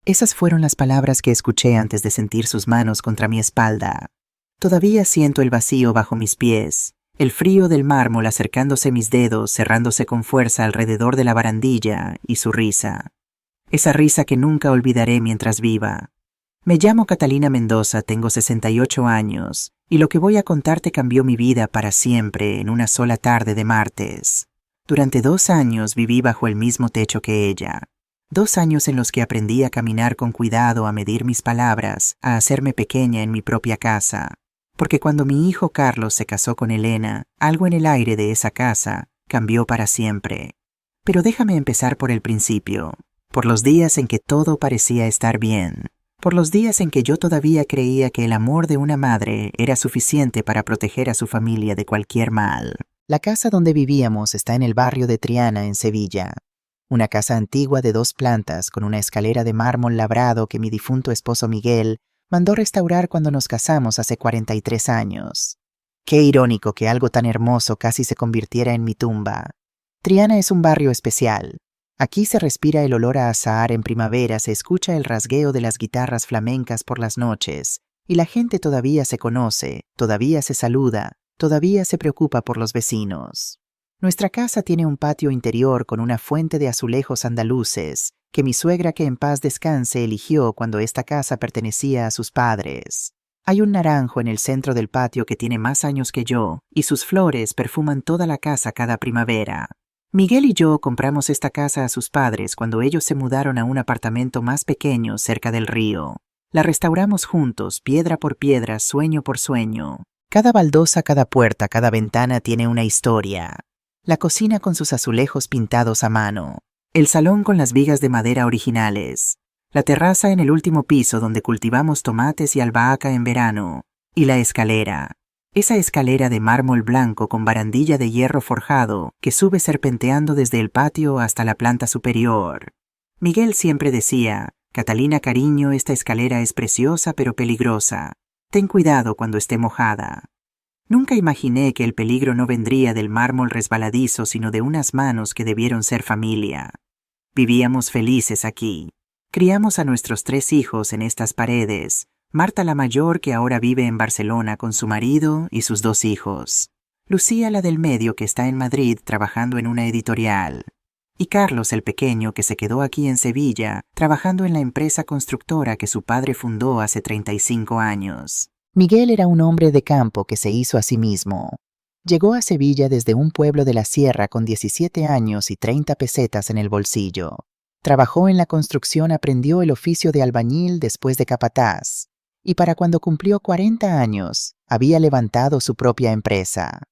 Esas fueron las palabras que escuché antes de sentir sus manos contra mi espalda. Todavía siento el vacío bajo mis pies, el frío del mármol acercándose mis dedos, cerrándose con fuerza alrededor de la barandilla, y su risa. Esa risa que nunca olvidaré mientras viva. Me llamo Catalina Mendoza, tengo 68 años, y lo que voy a contarte cambió mi vida para siempre en una sola tarde de martes. Durante 2 años viví bajo el mismo techo que ella. 2 años en los que aprendí a caminar con cuidado, a medir mis palabras, a hacerme pequeña en mi propia casa. Porque cuando mi hijo Carlos se casó con Elena, algo en el aire de esa casa cambió para siempre. Pero déjame empezar por el principio, por los días en que todo parecía estar bien, por los días en que yo todavía creía que el amor de una madre era suficiente para proteger a su familia de cualquier mal. La casa donde vivíamos está en el barrio de Triana, en Sevilla. Una casa antigua de 2 plantas con una escalera de mármol labrado que mi difunto esposo Miguel mandó restaurar cuando nos casamos hace 43 años. Qué irónico que algo tan hermoso casi se convirtiera en mi tumba. Triana es un barrio especial. Aquí se respira el olor a azahar en primavera, se escucha el rasgueo de las guitarras flamencas por las noches, y la gente todavía se conoce, todavía se saluda, todavía se preocupa por los vecinos. Nuestra casa tiene un patio interior con una fuente de azulejos andaluces, que mi suegra, que en paz descanse, eligió cuando esta casa pertenecía a sus padres. Hay un naranjo en el centro del patio que tiene más años que yo, y sus flores perfuman toda la casa cada primavera. Miguel y yo compramos esta casa a sus padres cuando ellos se mudaron a un apartamento más pequeño cerca del río. La restauramos juntos, piedra por piedra, sueño por sueño. Cada baldosa, cada puerta, cada ventana tiene una historia. La cocina con sus azulejos pintados a mano. El salón con las vigas de madera originales, la terraza en el último piso donde cultivamos tomates y albahaca en verano, y la escalera. Esa escalera de mármol blanco con barandilla de hierro forjado que sube serpenteando desde el patio hasta la planta superior. Miguel siempre decía, Catalina, cariño, esta escalera es preciosa pero peligrosa. Ten cuidado cuando esté mojada. Nunca imaginé que el peligro no vendría del mármol resbaladizo, sino de unas manos que debieron ser familia. Vivíamos felices aquí. Criamos a nuestros 3 hijos en estas paredes. Marta la mayor, que ahora vive en Barcelona con su marido y sus 2 hijos. Lucía, la del medio, que está en Madrid trabajando en una editorial. Y Carlos, el pequeño, que se quedó aquí en Sevilla, trabajando en la empresa constructora que su padre fundó hace 35 años. Miguel era un hombre de campo que se hizo a sí mismo. Llegó a Sevilla desde un pueblo de la sierra con 17 años y 30 pesetas en el bolsillo. Trabajó en la construcción, aprendió el oficio de albañil después de capataz, y para cuando cumplió 40 años, había levantado su propia empresa.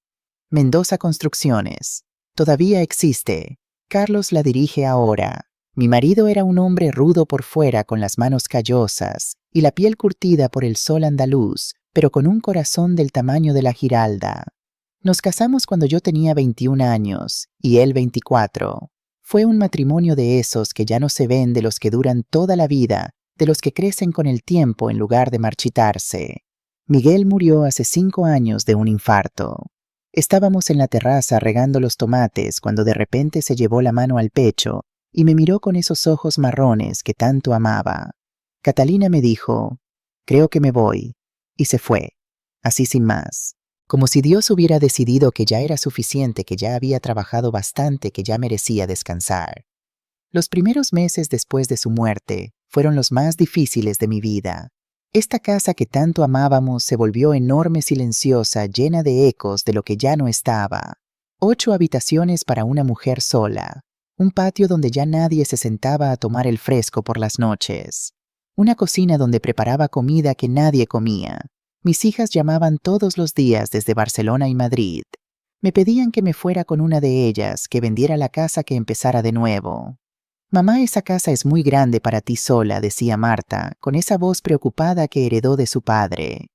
Mendoza Construcciones. Todavía existe. Carlos la dirige ahora. Mi marido era un hombre rudo por fuera, con las manos callosas y la piel curtida por el sol andaluz, pero con un corazón del tamaño de la Giralda. Nos casamos cuando yo tenía 21 años y él 24. Fue un matrimonio de esos que ya no se ven, de los que duran toda la vida, de los que crecen con el tiempo en lugar de marchitarse. Miguel murió hace 5 años de un infarto. Estábamos en la terraza regando los tomates cuando de repente se llevó la mano al pecho y me miró con esos ojos marrones que tanto amaba. Catalina, me dijo, creo que me voy, y se fue, así sin más. Como si Dios hubiera decidido que ya era suficiente, que ya había trabajado bastante, que ya merecía descansar. Los primeros meses después de su muerte fueron los más difíciles de mi vida. Esta casa que tanto amábamos se volvió enorme, silenciosa, llena de ecos de lo que ya no estaba. 8 habitaciones para una mujer sola. Un patio donde ya nadie se sentaba a tomar el fresco por las noches. Una cocina donde preparaba comida que nadie comía. Mis hijas llamaban todos los días desde Barcelona y Madrid. Me pedían que me fuera con una de ellas, que vendiera la casa, que empezara de nuevo. Mamá, esa casa es muy grande para ti sola, decía Marta, con esa voz preocupada que heredó de su padre.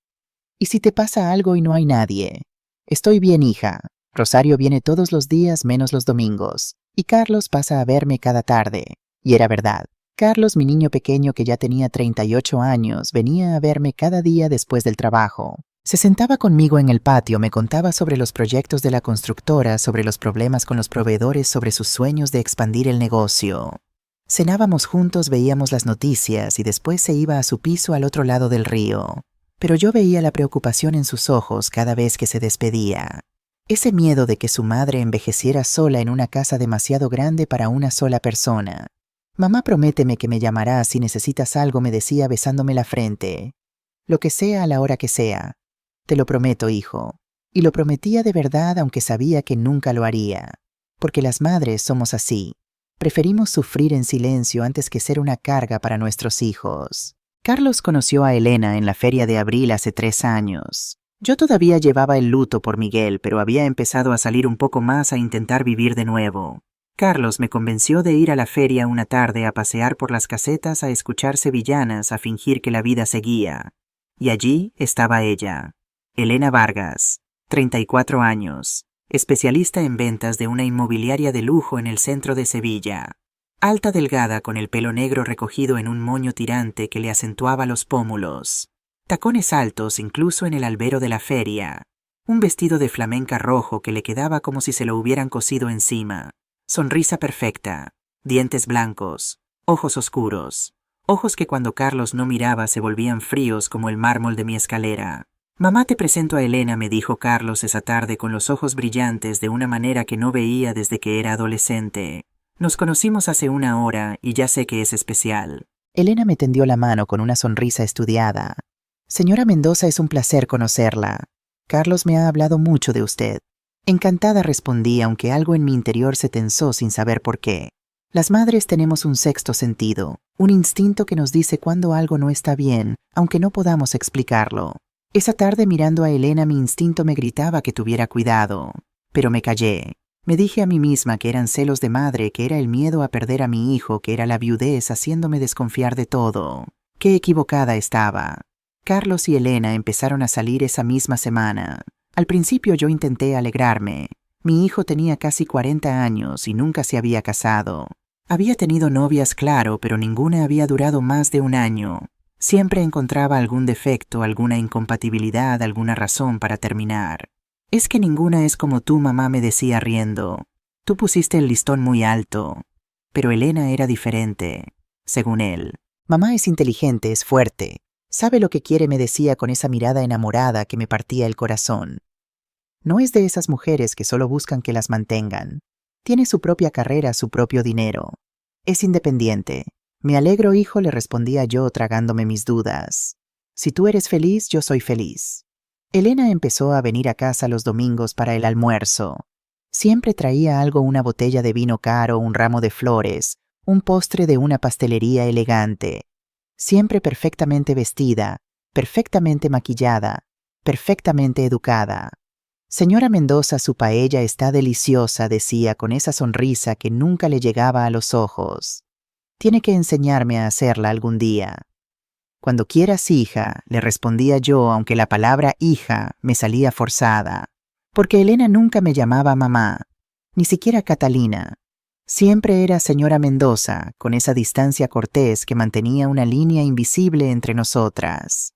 ¿Y si te pasa algo y no hay nadie? Estoy bien, hija. Rosario viene todos los días menos los domingos, y Carlos pasa a verme cada tarde. Y era verdad. Carlos, mi niño pequeño que ya tenía 38 años, venía a verme cada día después del trabajo. Se sentaba conmigo en el patio, me contaba sobre los proyectos de la constructora, sobre los problemas con los proveedores, sobre sus sueños de expandir el negocio. Cenábamos juntos, veíamos las noticias y después se iba a su piso al otro lado del río. Pero yo veía la preocupación en sus ojos cada vez que se despedía. Ese miedo de que su madre envejeciera sola en una casa demasiado grande para una sola persona. Mamá, prométeme que me llamarás si necesitas algo, me decía besándome la frente. Lo que sea a la hora que sea. Te lo prometo, hijo. Y lo prometía de verdad, aunque sabía que nunca lo haría. Porque las madres somos así. Preferimos sufrir en silencio antes que ser una carga para nuestros hijos. Carlos conoció a Elena en la feria de abril hace 3 años. Yo todavía llevaba el luto por Miguel, pero había empezado a salir un poco más a intentar vivir de nuevo. Carlos me convenció de ir a la feria una tarde a pasear por las casetas, a escuchar sevillanas, a fingir que la vida seguía. Y allí estaba ella, Elena Vargas, 34 años, especialista en ventas de una inmobiliaria de lujo en el centro de Sevilla. Alta, delgada, con el pelo negro recogido en un moño tirante que le acentuaba los pómulos. Tacones altos incluso en el albero de la feria. Un vestido de flamenca rojo que le quedaba como si se lo hubieran cosido encima. Sonrisa perfecta, dientes blancos, ojos oscuros. Ojos que cuando Carlos no miraba se volvían fríos como el mármol de mi escalera. Mamá, te presento a Elena, me dijo Carlos esa tarde con los ojos brillantes de una manera que no veía desde que era adolescente. Nos conocimos hace 1 hora y ya sé que es especial. Elena me tendió la mano con una sonrisa estudiada. Señora Mendoza, es un placer conocerla. Carlos me ha hablado mucho de usted. Encantada, respondí, aunque algo en mi interior se tensó sin saber por qué. Las madres tenemos un sexto sentido, un instinto que nos dice cuando algo no está bien, aunque no podamos explicarlo. Esa tarde, mirando a Elena, mi instinto me gritaba que tuviera cuidado. Pero me callé. Me dije a mí misma que eran celos de madre, que era el miedo a perder a mi hijo, que era la viudez haciéndome desconfiar de todo. Qué equivocada estaba. Carlos y Elena empezaron a salir esa misma semana. Al principio yo intenté alegrarme. Mi hijo tenía casi 40 años y nunca se había casado. Había tenido novias, claro, pero ninguna había durado más de 1 año. Siempre encontraba algún defecto, alguna incompatibilidad, alguna razón para terminar. Es que ninguna es como tú, mamá, me decía riendo. Tú pusiste el listón muy alto. Pero Elena era diferente, según él. Mamá es inteligente, es fuerte. Sabe lo que quiere, me decía con esa mirada enamorada que me partía el corazón. No es de esas mujeres que solo buscan que las mantengan. Tiene su propia carrera, su propio dinero. Es independiente. Me alegro, hijo, le respondía yo tragándome mis dudas. Si tú eres feliz, yo soy feliz. Elena empezó a venir a casa los domingos para el almuerzo. Siempre traía algo, una botella de vino caro, un ramo de flores, un postre de una pastelería elegante. Siempre perfectamente vestida, perfectamente maquillada, perfectamente educada. Señora Mendoza, su paella está deliciosa, decía con esa sonrisa que nunca le llegaba a los ojos. Tiene que enseñarme a hacerla algún día. Cuando quieras, hija, le respondía yo, aunque la palabra hija me salía forzada. Porque Elena nunca me llamaba mamá, ni siquiera Catalina. Siempre era señora Mendoza, con esa distancia cortés que mantenía una línea invisible entre nosotras.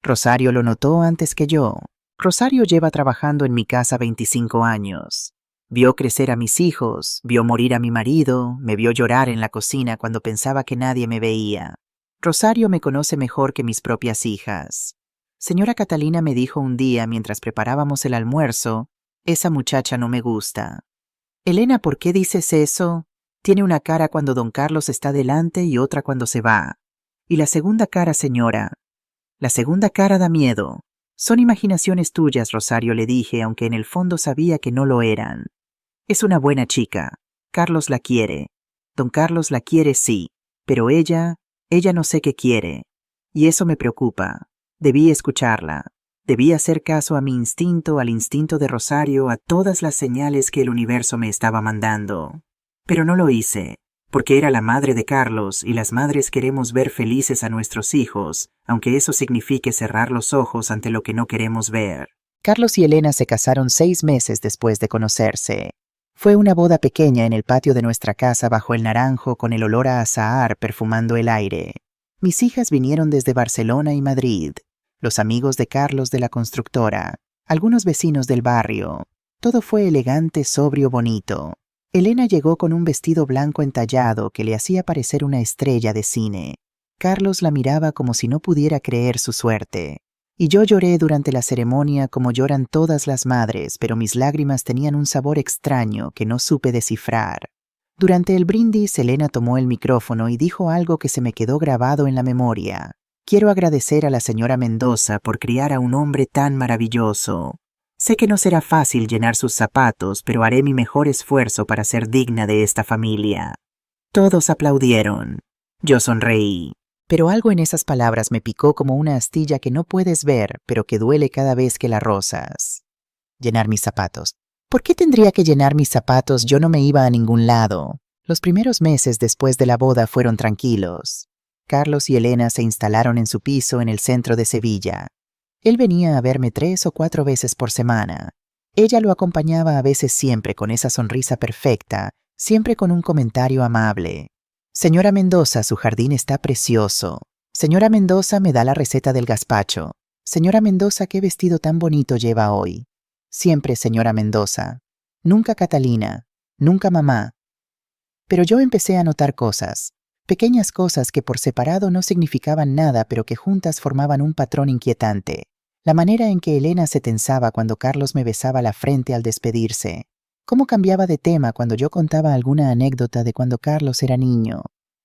Rosario lo notó antes que yo. Rosario lleva trabajando en mi casa 25 años. Vio crecer a mis hijos, vio morir a mi marido, me vio llorar en la cocina cuando pensaba que nadie me veía. Rosario me conoce mejor que mis propias hijas. Señora Catalina me dijo un día mientras preparábamos el almuerzo, esa muchacha no me gusta. Elena, ¿por qué dices eso? Tiene una cara cuando don Carlos está delante y otra cuando se va. Y la segunda cara, señora. La segunda cara da miedo. Son imaginaciones tuyas, Rosario, le dije, aunque en el fondo sabía que no lo eran. Es una buena chica. Carlos la quiere. Don Carlos la quiere, sí, pero ella no sé qué quiere. Y eso me preocupa. Debí escucharla. Debí hacer caso a mi instinto, al instinto de Rosario, a todas las señales que el universo me estaba mandando. Pero no lo hice, porque era la madre de Carlos y las madres queremos ver felices a nuestros hijos, aunque eso signifique cerrar los ojos ante lo que no queremos ver. Carlos y Elena se casaron 6 meses después de conocerse. Fue una boda pequeña en el patio de nuestra casa bajo el naranjo con el olor a azahar perfumando el aire. Mis hijas vinieron desde Barcelona y Madrid, los amigos de Carlos de la constructora, algunos vecinos del barrio. Todo fue elegante, sobrio, bonito. Elena llegó con un vestido blanco entallado que le hacía parecer una estrella de cine. Carlos la miraba como si no pudiera creer su suerte. Y yo lloré durante la ceremonia como lloran todas las madres, pero mis lágrimas tenían un sabor extraño que no supe descifrar. Durante el brindis, Elena tomó el micrófono y dijo algo que se me quedó grabado en la memoria. Quiero agradecer a la señora Mendoza por criar a un hombre tan maravilloso. Sé que no será fácil llenar sus zapatos, pero haré mi mejor esfuerzo para ser digna de esta familia. Todos aplaudieron. Yo sonreí. Pero algo en esas palabras me picó como una astilla que no puedes ver, pero que duele cada vez que la rozas. Llenar mis zapatos. ¿Por qué tendría que llenar mis zapatos? Yo no me iba a ningún lado. Los primeros meses después de la boda fueron tranquilos. Carlos y Elena se instalaron en su piso en el centro de Sevilla. Él venía a verme 3 o 4 veces por semana. Ella lo acompañaba a veces siempre con esa sonrisa perfecta, siempre con un comentario amable. Señora Mendoza, su jardín está precioso. Señora Mendoza, me da la receta del gazpacho. Señora Mendoza, qué vestido tan bonito lleva hoy. Siempre señora Mendoza. Nunca Catalina. Nunca mamá. Pero yo empecé a notar cosas. Pequeñas cosas que por separado no significaban nada, pero que juntas formaban un patrón inquietante. La manera en que Elena se tensaba cuando Carlos me besaba la frente al despedirse. Cómo cambiaba de tema cuando yo contaba alguna anécdota de cuando Carlos era niño.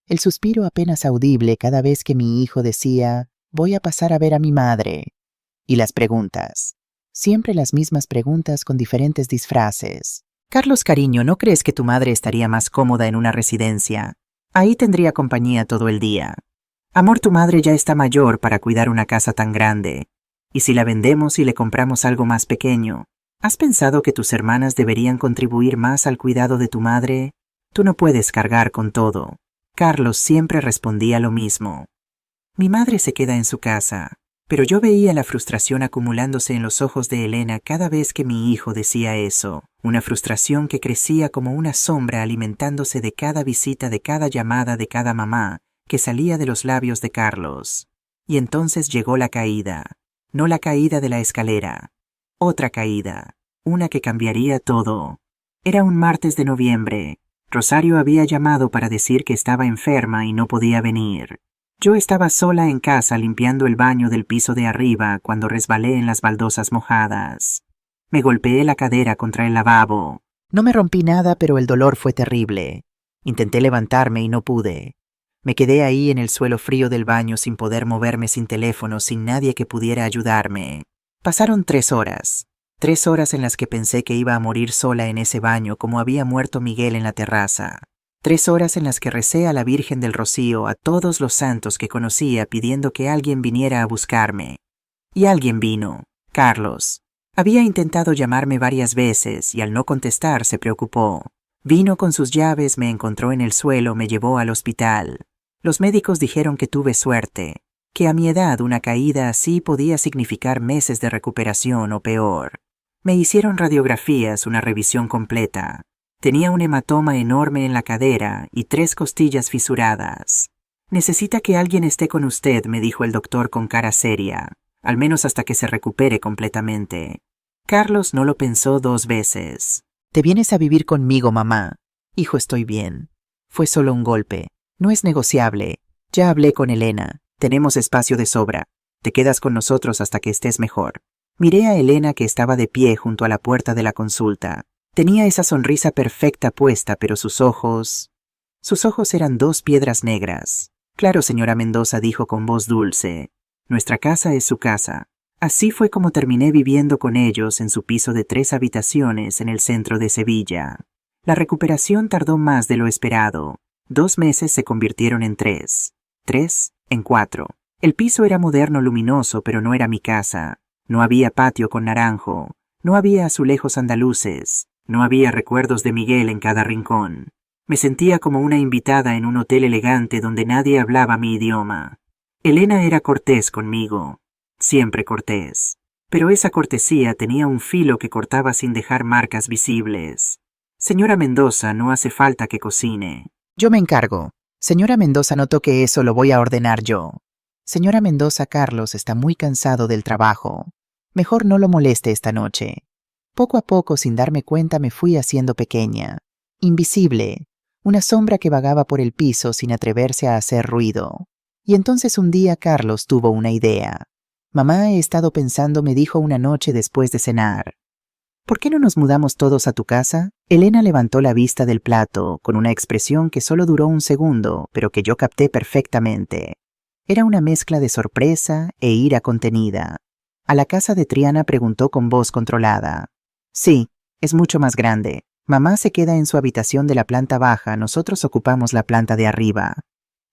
El suspiro apenas audible cada vez que mi hijo decía, voy a pasar a ver a mi madre. Y las preguntas. Siempre las mismas preguntas con diferentes disfraces. Carlos, cariño, ¿no crees que tu madre estaría más cómoda en una residencia? Ahí tendría compañía todo el día. Amor, tu madre ya está mayor para cuidar una casa tan grande. ¿Y si la vendemos y le compramos algo más pequeño? ¿Has pensado que tus hermanas deberían contribuir más al cuidado de tu madre? Tú no puedes cargar con todo. Carlos siempre respondía lo mismo. Mi madre se queda en su casa, pero yo veía la frustración acumulándose en los ojos de Elena cada vez que mi hijo decía eso, una frustración que crecía como una sombra alimentándose de cada visita, de cada llamada, de cada mamá, que salía de los labios de Carlos. Y entonces llegó la caída, no la caída de la escalera. Otra caída, una que cambiaría todo. Era un martes de noviembre. Rosario había llamado para decir que estaba enferma y no podía venir. Yo estaba sola en casa limpiando el baño del piso de arriba cuando resbalé en las baldosas mojadas. Me golpeé la cadera contra el lavabo. No me rompí nada, pero el dolor fue terrible. Intenté levantarme y no pude. Me quedé ahí en el suelo frío del baño sin poder moverme, sin teléfono, sin nadie que pudiera ayudarme. Pasaron 3 horas. 3 horas en las que pensé que iba a morir sola en ese baño como había muerto Miguel en la terraza. 3 horas en las que recé a la Virgen del Rocío, a todos los santos que conocía pidiendo que alguien viniera a buscarme. Y alguien vino, Carlos. Había intentado llamarme varias veces y al no contestar se preocupó. Vino con sus llaves, me encontró en el suelo, me llevó al hospital. Los médicos dijeron que tuve suerte, que a mi edad una caída así podía significar meses de recuperación o peor. Me hicieron radiografías, una revisión completa. Tenía un hematoma enorme en la cadera y 3 costillas fisuradas. Necesita que alguien esté con usted, me dijo el doctor con cara seria, al menos hasta que se recupere completamente. Carlos no lo pensó 2 veces. Te vienes a vivir conmigo, mamá. Hijo, estoy bien. Fue solo un golpe. No es negociable. Ya hablé con Elena. Tenemos espacio de sobra. Te quedas con nosotros hasta que estés mejor. Miré a Elena que estaba de pie junto a la puerta de la consulta. Tenía esa sonrisa perfecta puesta, pero sus ojos eran 2 piedras negras. Claro, señora Mendoza, dijo con voz dulce. Nuestra casa es su casa. Así fue como terminé viviendo con ellos en su piso de 3 habitaciones en el centro de Sevilla. La recuperación tardó más de lo esperado. 2 meses se convirtieron en 3. 3 en 4. El piso era moderno, luminoso, pero no era mi casa. No había patio con naranjo. No había azulejos andaluces. No había recuerdos de Miguel en cada rincón. Me sentía como una invitada en un hotel elegante donde nadie hablaba mi idioma. Elena era cortés conmigo. Siempre cortés. Pero esa cortesía tenía un filo que cortaba sin dejar marcas visibles. Señora Mendoza, no hace falta que cocine. Yo me encargo. Señora Mendoza, no toque eso, lo voy a ordenar yo. Señora Mendoza, Carlos está muy cansado del trabajo. Mejor no lo moleste esta noche. Poco a poco, sin darme cuenta, me fui haciendo pequeña. invisible, una sombra que vagaba por el piso sin atreverse a hacer ruido. Y entonces un día Carlos tuvo una idea. Mamá, he estado pensando, me dijo una noche después de cenar. ¿Por qué no nos mudamos todos a tu casa? Elena levantó la vista del plato, con una expresión que solo duró un segundo, pero que yo capté perfectamente. Era una mezcla de sorpresa e ira contenida. A la casa de Triana preguntó con voz controlada. Sí, es mucho más grande. Mamá se queda en su habitación de la planta baja, nosotros ocupamos la planta de arriba.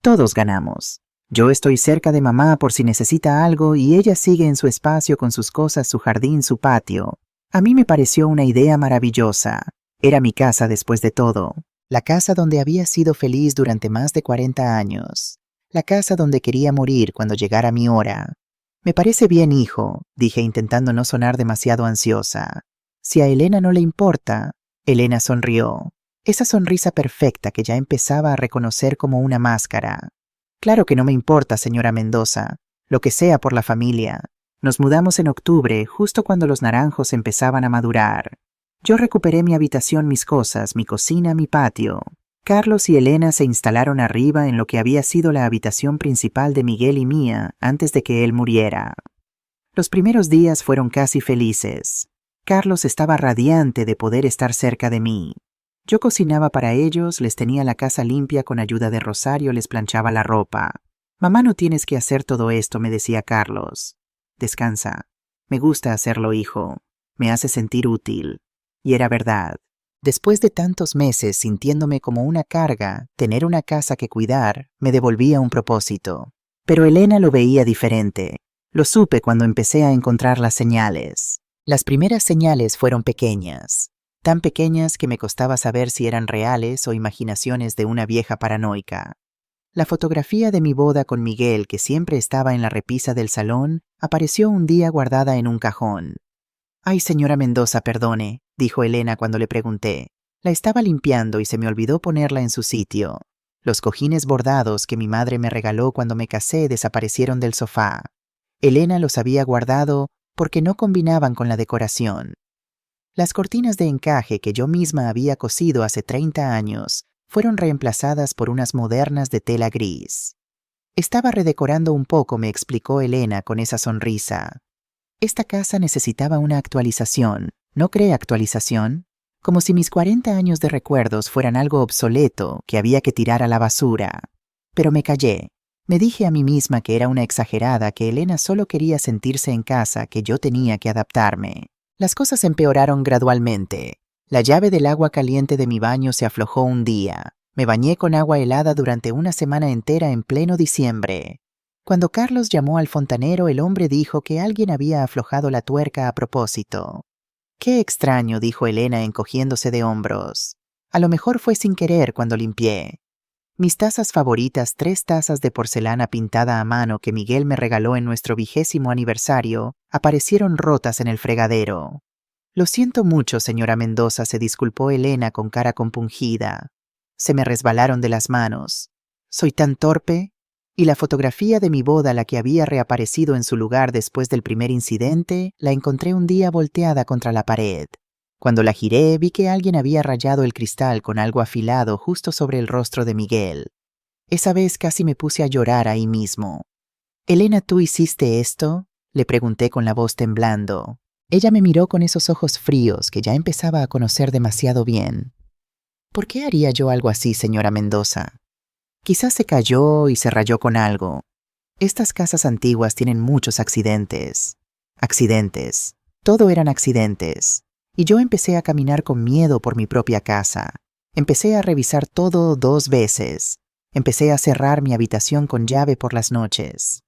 Todos ganamos. Yo estoy cerca de mamá por si necesita algo y ella sigue en su espacio con sus cosas, su jardín, su patio. A mí me pareció una idea maravillosa. Era mi casa después de todo. La casa donde había sido feliz durante más de 40 años. La casa donde quería morir cuando llegara mi hora. Me parece bien, hijo, dije intentando no sonar demasiado ansiosa. Si a Elena no le importa. Elena sonrió. Esa sonrisa perfecta que ya empezaba a reconocer como una máscara. Claro que no me importa, señora Mendoza. Lo que sea por la familia. Nos mudamos en octubre, justo cuando los naranjos empezaban a madurar. Yo recuperé mi habitación, mis cosas, mi cocina, mi patio. Carlos y Elena se instalaron arriba en lo que había sido la habitación principal de Miguel y mía antes de que él muriera. Los primeros días fueron casi felices. Carlos estaba radiante de poder estar cerca de mí. Yo cocinaba para ellos, les tenía la casa limpia con ayuda de Rosario, les planchaba la ropa. Mamá, no tienes que hacer todo esto, me decía Carlos. Descansa. Me gusta hacerlo, hijo. Me hace sentir útil. Y era verdad. Después de tantos meses sintiéndome como una carga, tener una casa que cuidar me devolvía un propósito. Pero Elena lo veía diferente. Lo supe cuando empecé a encontrar las señales. Las primeras señales fueron pequeñas. Tan pequeñas que me costaba saber si eran reales o imaginaciones de una vieja paranoica. La fotografía de mi boda con Miguel, que siempre estaba en la repisa del salón, apareció un día guardada en un cajón. «Ay, señora Mendoza, perdone», dijo Elena cuando le pregunté. La estaba limpiando y se me olvidó ponerla en su sitio. Los cojines bordados que mi madre me regaló cuando me casé desaparecieron del sofá. Elena los había guardado porque no combinaban con la decoración. Las cortinas de encaje que yo misma había cosido hace 30 años fueron reemplazadas por unas modernas de tela gris. Estaba redecorando un poco, me explicó Elena con esa sonrisa. Esta casa necesitaba una actualización. ¿No cree actualización? Como si mis 40 años de recuerdos fueran algo obsoleto que había que tirar a la basura. Pero me callé. Me dije a mí misma que era una exagerada, que Elena solo quería sentirse en casa, que yo tenía que adaptarme. Las cosas empeoraron gradualmente. La llave del agua caliente de mi baño se aflojó un día. Me bañé con agua helada durante una semana entera en pleno diciembre. Cuando Carlos llamó al fontanero, el hombre dijo que alguien había aflojado la tuerca a propósito. «Qué extraño», dijo Elena encogiéndose de hombros. «A lo mejor fue sin querer cuando limpié». Mis tazas favoritas, 3 tazas de porcelana pintada a mano que Miguel me regaló en nuestro 20º aniversario, aparecieron rotas en el fregadero. «Lo siento mucho, señora Mendoza», se disculpó Elena con cara compungida. «Se me resbalaron de las manos. ¿Soy tan torpe?» Y la fotografía de mi boda, la que había reaparecido en su lugar después del primer incidente, la encontré un día volteada contra la pared. Cuando la giré, vi que alguien había rayado el cristal con algo afilado justo sobre el rostro de Miguel. Esa vez casi me puse a llorar ahí mismo. «Elena, ¿tú hiciste esto?», le pregunté con la voz temblando. Ella me miró con esos ojos fríos que ya empezaba a conocer demasiado bien. «¿Por qué haría yo algo así, señora Mendoza? Quizás se cayó y se rayó con algo. Estas casas antiguas tienen muchos accidentes. Accidentes. Todo eran accidentes. Y yo empecé a caminar con miedo por mi propia casa. Empecé a revisar todo 2 veces. Empecé a cerrar mi habitación con llave por las noches.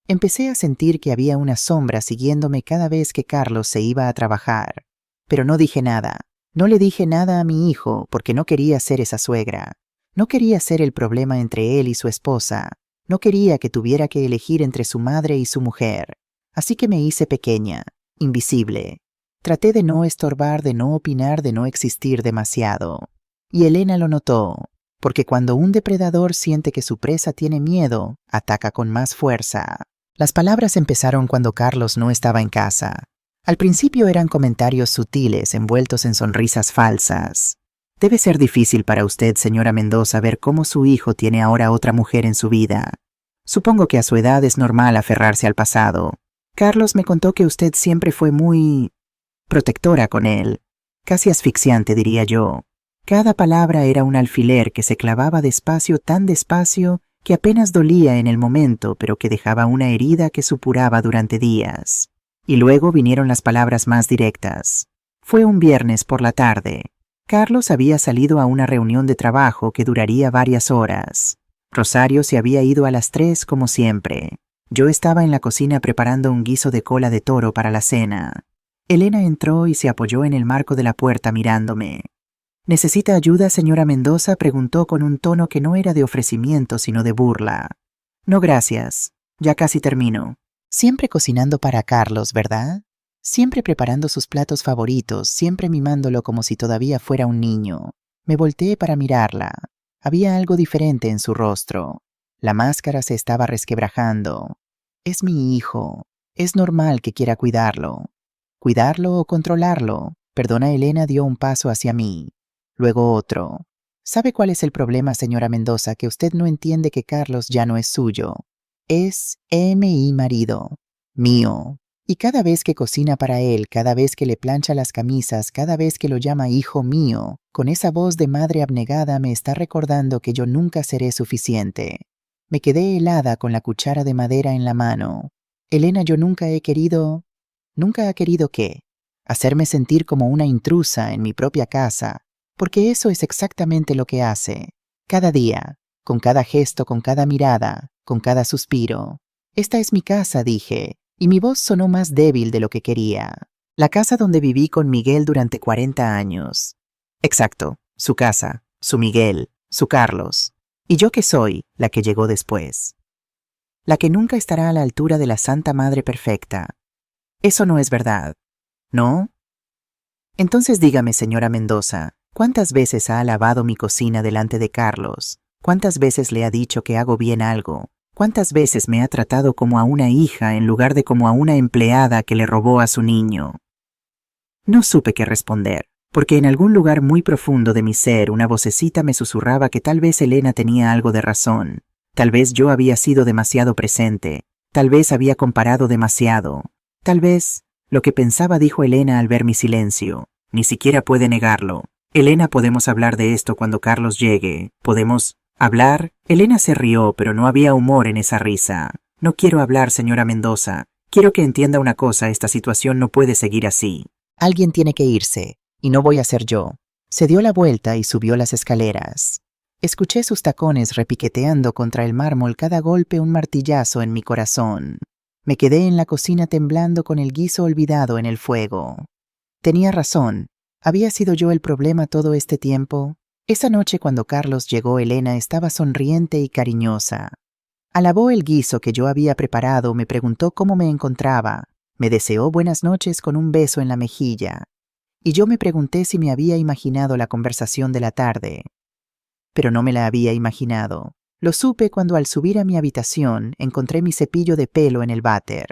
Empecé a sentir que había una sombra siguiéndome cada vez que Carlos se iba a trabajar. Pero no dije nada. No le dije nada a mi hijo porque no quería ser esa suegra. No quería ser el problema entre él y su esposa. No quería que tuviera que elegir entre su madre y su mujer. Así que me hice pequeña, invisible. Traté de no estorbar, de no opinar, de no existir demasiado. Y Elena lo notó, porque cuando un depredador siente que su presa tiene miedo, ataca con más fuerza. Las palabras empezaron cuando Carlos no estaba en casa. Al principio eran comentarios sutiles envueltos en sonrisas falsas. Debe ser difícil para usted, señora Mendoza, ver cómo su hijo tiene ahora otra mujer en su vida. Supongo que a su edad es normal aferrarse al pasado. Carlos me contó que usted siempre fue muy protectora con él, casi asfixiante, diría yo. Cada palabra era un alfiler que se clavaba despacio, tan despacio que apenas dolía en el momento, pero que dejaba una herida que supuraba durante días. Y luego vinieron las palabras más directas. Fue un viernes por la tarde. Carlos había salido a una reunión de trabajo que duraría varias horas. Rosario se había ido a las 3 como siempre. Yo estaba en la cocina preparando un guiso de cola de toro para la cena. Elena entró y se apoyó en el marco de la puerta mirándome. ¿Necesita ayuda, señora Mendoza?, preguntó con un tono que no era de ofrecimiento sino de burla. No, gracias. Ya casi termino. Siempre cocinando para Carlos, ¿verdad? Siempre preparando sus platos favoritos, siempre mimándolo como si todavía fuera un niño. Me volteé para mirarla. Había algo diferente en su rostro. La máscara se estaba resquebrajando. Es mi hijo. Es normal que quiera cuidarlo. ¿Cuidarlo o controlarlo? Perdona, Elena dio un paso hacia mí. Luego otro. ¿Sabe cuál es el problema, señora Mendoza? Que usted no entiende que Carlos ya no es suyo. Es mi marido. Mío. Y cada vez que cocina para él, cada vez que le plancha las camisas, cada vez que lo llama hijo mío, con esa voz de madre abnegada me está recordando que yo nunca seré suficiente. Me quedé helada con la cuchara de madera en la mano. Elena, yo nunca he querido... ¿Nunca ha querido qué? Hacerme sentir como una intrusa en mi propia casa, porque eso es exactamente lo que hace. Cada día, con cada gesto, con cada mirada, con cada suspiro. Esta es mi casa, dije. Y mi voz sonó más débil de lo que quería. La casa donde viví con Miguel durante 40 años. Exacto, su casa, su Miguel, su Carlos. ¿Y yo qué soy? La que llegó después. La que nunca estará a la altura de la Santa Madre Perfecta. Eso no es verdad, ¿no? Entonces dígame, señora Mendoza, ¿cuántas veces ha alabado mi cocina delante de Carlos? ¿Cuántas veces le ha dicho que hago bien algo? ¿Cuántas veces me ha tratado como a una hija en lugar de como a una empleada que le robó a su niño? No supe qué responder, porque en algún lugar muy profundo de mi ser una vocecita me susurraba que tal vez Elena tenía algo de razón. Tal vez yo había sido demasiado presente. Tal vez había comparado demasiado. Tal vez... Lo que pensaba, dijo Elena al ver mi silencio. Ni siquiera puede negarlo. Elena, podemos hablar de esto cuando Carlos llegue. ¿Podemos hablar? Elena se rió, pero no había humor en esa risa. No quiero hablar, señora Mendoza. Quiero que entienda una cosa, esta situación no puede seguir así. Alguien tiene que irse, y no voy a ser yo. Se dio la vuelta y subió las escaleras. Escuché sus tacones repiqueteando contra el mármol, cada golpe un martillazo en mi corazón. Me quedé en la cocina temblando con el guiso olvidado en el fuego. Tenía razón. ¿Había sido yo el problema todo este tiempo? Esa noche cuando Carlos llegó, Elena estaba sonriente y cariñosa. Alabó el guiso que yo había preparado, me preguntó cómo me encontraba, me deseó buenas noches con un beso en la mejilla. Y yo me pregunté si me había imaginado la conversación de la tarde. Pero no me la había imaginado. Lo supe cuando al subir a mi habitación encontré mi cepillo de pelo en el váter.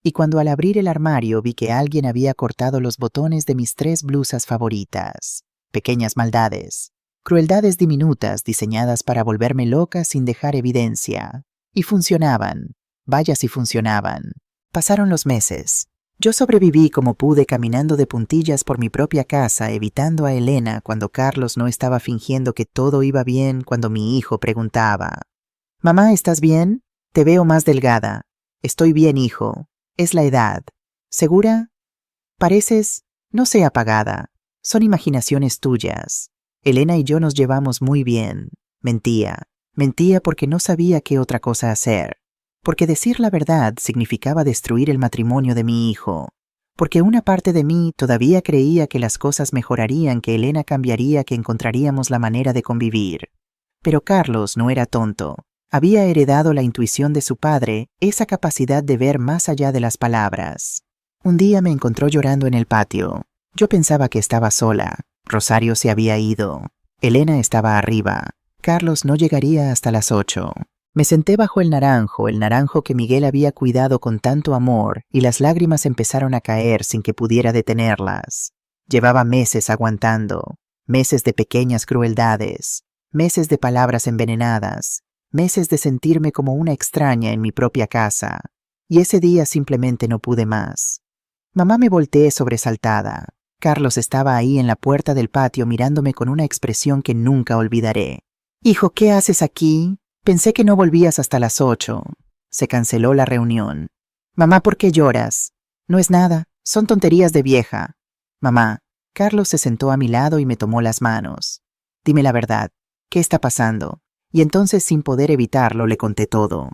Y cuando al abrir el armario vi que alguien había cortado los botones de mis 3 blusas favoritas. Pequeñas maldades. Crueldades diminutas diseñadas para volverme loca sin dejar evidencia. Y funcionaban. Vaya si funcionaban. Pasaron los meses. Yo sobreviví como pude caminando de puntillas por mi propia casa, evitando a Elena cuando Carlos no estaba fingiendo que todo iba bien cuando mi hijo preguntaba. «Mamá, ¿estás bien? Te veo más delgada». «Estoy bien, hijo. Es la edad». «¿Segura? Pareces, no sé, apagada. Son imaginaciones tuyas. Elena y yo nos llevamos muy bien». Mentía. Mentía porque no sabía qué otra cosa hacer. Porque decir la verdad significaba destruir el matrimonio de mi hijo. Porque una parte de mí todavía creía que las cosas mejorarían, que Elena cambiaría, que encontraríamos la manera de convivir. Pero Carlos no era tonto. Había heredado la intuición de su padre, esa capacidad de ver más allá de las palabras. Un día me encontró llorando en el patio. Yo pensaba que estaba sola. Rosario se había ido. Elena estaba arriba. Carlos no llegaría hasta las 8. Me senté bajo el naranjo que Miguel había cuidado con tanto amor, y las lágrimas empezaron a caer sin que pudiera detenerlas. Llevaba meses aguantando. Meses de pequeñas crueldades, meses de palabras envenenadas, meses de sentirme como una extraña en mi propia casa. Y ese día simplemente no pude más. Mamá, me volteé sobresaltada. Carlos estaba ahí en la puerta del patio mirándome con una expresión que nunca olvidaré. Hijo, ¿qué haces aquí? Pensé que no volvías hasta las 8. Se canceló la reunión. Mamá, ¿por qué lloras? No es nada, son tonterías de vieja. Mamá. Carlos se sentó a mi lado y me tomó las manos. Dime la verdad, ¿qué está pasando? Y entonces, sin poder evitarlo, le conté todo.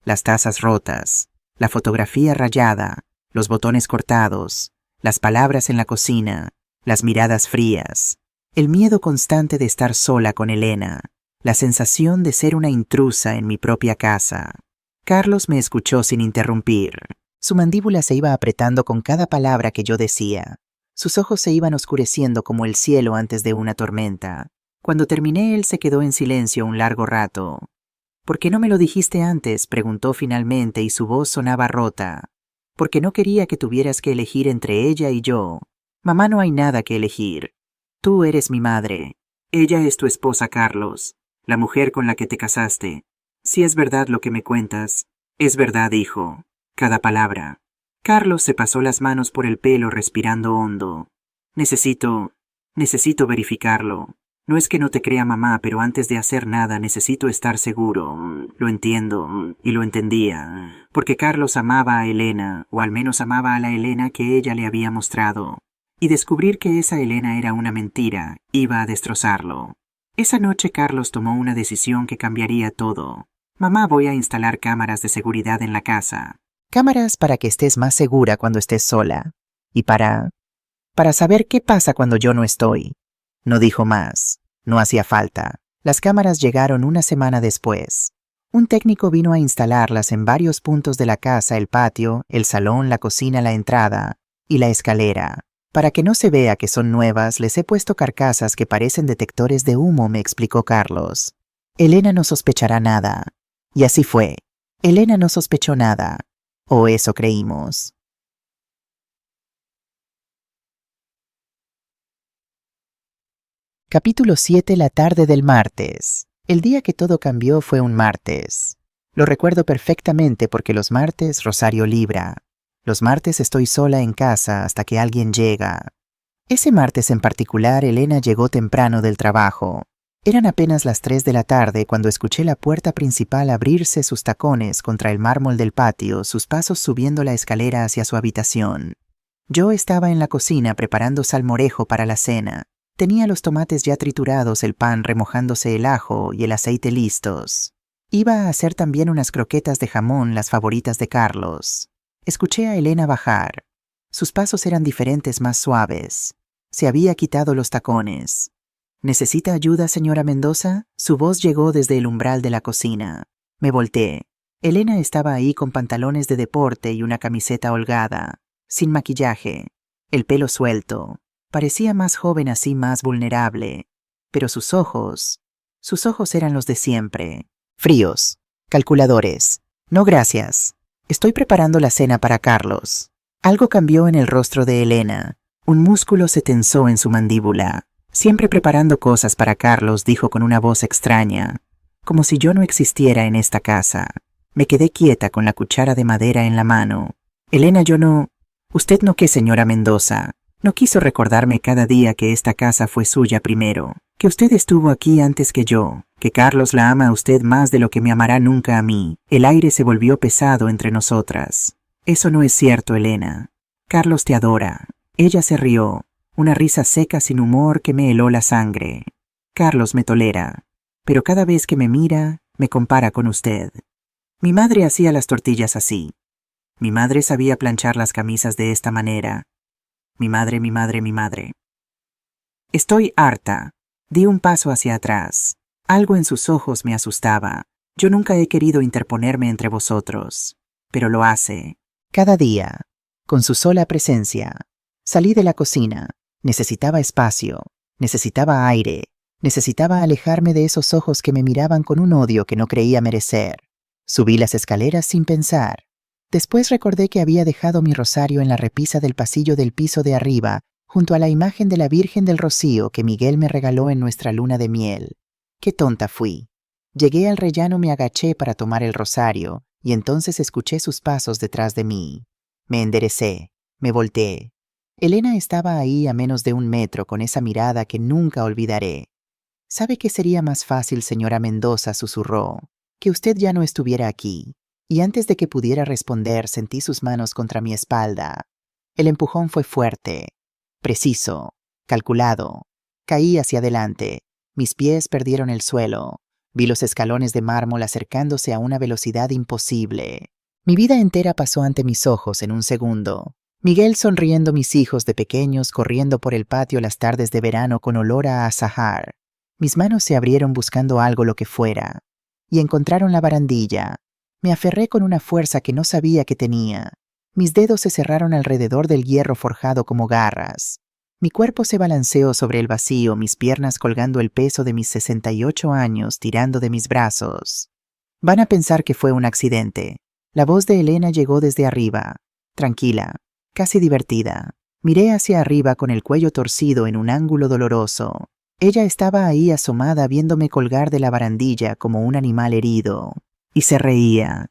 Las tazas rotas, la fotografía rayada, los botones cortados, las palabras en la cocina, las miradas frías, el miedo constante de estar sola con Elena, la sensación de ser una intrusa en mi propia casa. Carlos me escuchó sin interrumpir. Su mandíbula se iba apretando con cada palabra que yo decía. Sus ojos se iban oscureciendo como el cielo antes de una tormenta. Cuando terminé, él se quedó en silencio un largo rato. ¿Por qué no me lo dijiste antes?, preguntó finalmente, y su voz sonaba rota. Porque no quería que tuvieras que elegir entre ella y yo. Mamá, no hay nada que elegir. Tú eres mi madre. Ella es tu esposa, Carlos, la mujer con la que te casaste. Si es verdad lo que me cuentas, es verdad, hijo. Cada palabra. Carlos se pasó las manos por el pelo, respirando hondo. Necesito verificarlo. No es que no te crea, mamá, pero antes de hacer nada necesito estar seguro. Lo entiendo, y lo entendía. Porque Carlos amaba a Elena, o al menos amaba a la Elena que ella le había mostrado. Y descubrir que esa Elena era una mentira iba a destrozarlo. Esa noche Carlos tomó una decisión que cambiaría todo. Mamá, voy a instalar cámaras de seguridad en la casa. Cámaras para que estés más segura cuando estés sola. Y para saber qué pasa cuando yo no estoy. No dijo más. No hacía falta. Las cámaras llegaron una semana después. Un técnico vino a instalarlas en varios puntos de la casa: el patio, el salón, la cocina, la entrada y la escalera. Para que no se vea que son nuevas, les he puesto carcasas que parecen detectores de humo, me explicó Carlos. Elena no sospechará nada. Y así fue. Elena no sospechó nada. O eso creímos. Capítulo 7. La tarde del martes. El día que todo cambió fue un martes. Lo recuerdo perfectamente porque los martes Rosario libra. Los martes estoy sola en casa hasta que alguien llega. Ese martes en particular, Elena llegó temprano del trabajo. Eran apenas las 3 de la tarde cuando escuché la puerta principal abrirse, sus tacones contra el mármol del patio, sus pasos subiendo la escalera hacia su habitación. Yo estaba en la cocina preparando salmorejo para la cena. Tenía los tomates ya triturados, el pan remojándose, el ajo y el aceite listos. Iba a hacer también unas croquetas de jamón, las favoritas de Carlos. Escuché a Elena bajar. Sus pasos eran diferentes, más suaves. Se había quitado los tacones. ¿Necesita ayuda, señora Mendoza? Su voz llegó desde el umbral de la cocina. Me volteé. Elena estaba ahí con pantalones de deporte y una camiseta holgada, sin maquillaje, el pelo suelto. Parecía más joven así, más vulnerable. Pero sus ojos eran los de siempre. Fríos, calculadores. No, gracias. Estoy preparando la cena para Carlos. Algo cambió en el rostro de Elena. Un músculo se tensó en su mandíbula. Siempre preparando cosas para Carlos, dijo con una voz extraña, como si yo no existiera en esta casa. Me quedé quieta con la cuchara de madera en la mano. Elena, yo no... ¿Usted no qué, señora Mendoza? No quiso recordarme cada día que esta casa fue suya primero, que usted estuvo aquí antes que yo, que Carlos la ama a usted más de lo que me amará nunca a mí. El aire se volvió pesado entre nosotras. Eso no es cierto, Elena. Carlos te adora. Ella se rió, una risa seca sin humor que me heló la sangre. Carlos me tolera, pero cada vez que me mira, me compara con usted. Mi madre hacía las tortillas así. Mi madre sabía planchar las camisas de esta manera. Mi madre. Estoy harta. Di un paso hacia atrás. Algo en sus ojos me asustaba. Yo nunca he querido interponerme entre vosotros, pero lo hace. Cada día, con su sola presencia. Salí de la cocina. Necesitaba espacio. Necesitaba aire. Necesitaba alejarme de esos ojos que me miraban con un odio que no creía merecer. Subí las escaleras sin pensar. Después recordé que había dejado mi rosario en la repisa del pasillo del piso de arriba, junto a la imagen de la Virgen del Rocío que Miguel me regaló en nuestra luna de miel. ¡Qué tonta fui! Llegué al rellano, me agaché para tomar el rosario, y entonces escuché sus pasos detrás de mí. Me enderecé, me volteé. Elena estaba ahí a menos de 1 metro con esa mirada que nunca olvidaré. «¿Sabe qué sería más fácil, señora Mendoza?», susurró. «Que usted ya no estuviera aquí». Y antes de que pudiera responder, sentí sus manos contra mi espalda. El empujón fue fuerte, preciso, calculado. Caí hacia adelante. Mis pies perdieron el suelo. Vi los escalones de mármol acercándose a una velocidad imposible. Mi vida entera pasó ante mis ojos en un segundo. Miguel sonriendo, mis hijos de pequeños corriendo por el patio las tardes de verano con olor a azahar. Mis manos se abrieron buscando algo, lo que fuera, y encontraron la barandilla. Me aferré con una fuerza que no sabía que tenía. Mis dedos se cerraron alrededor del hierro forjado como garras. Mi cuerpo se balanceó sobre el vacío, mis piernas colgando el peso de mis 68 años tirando de mis brazos. Van a pensar que fue un accidente. La voz de Elena llegó desde arriba, tranquila, casi divertida. Miré hacia arriba con el cuello torcido en un ángulo doloroso. Ella estaba ahí asomada viéndome colgar de la barandilla como un animal herido. Y se reía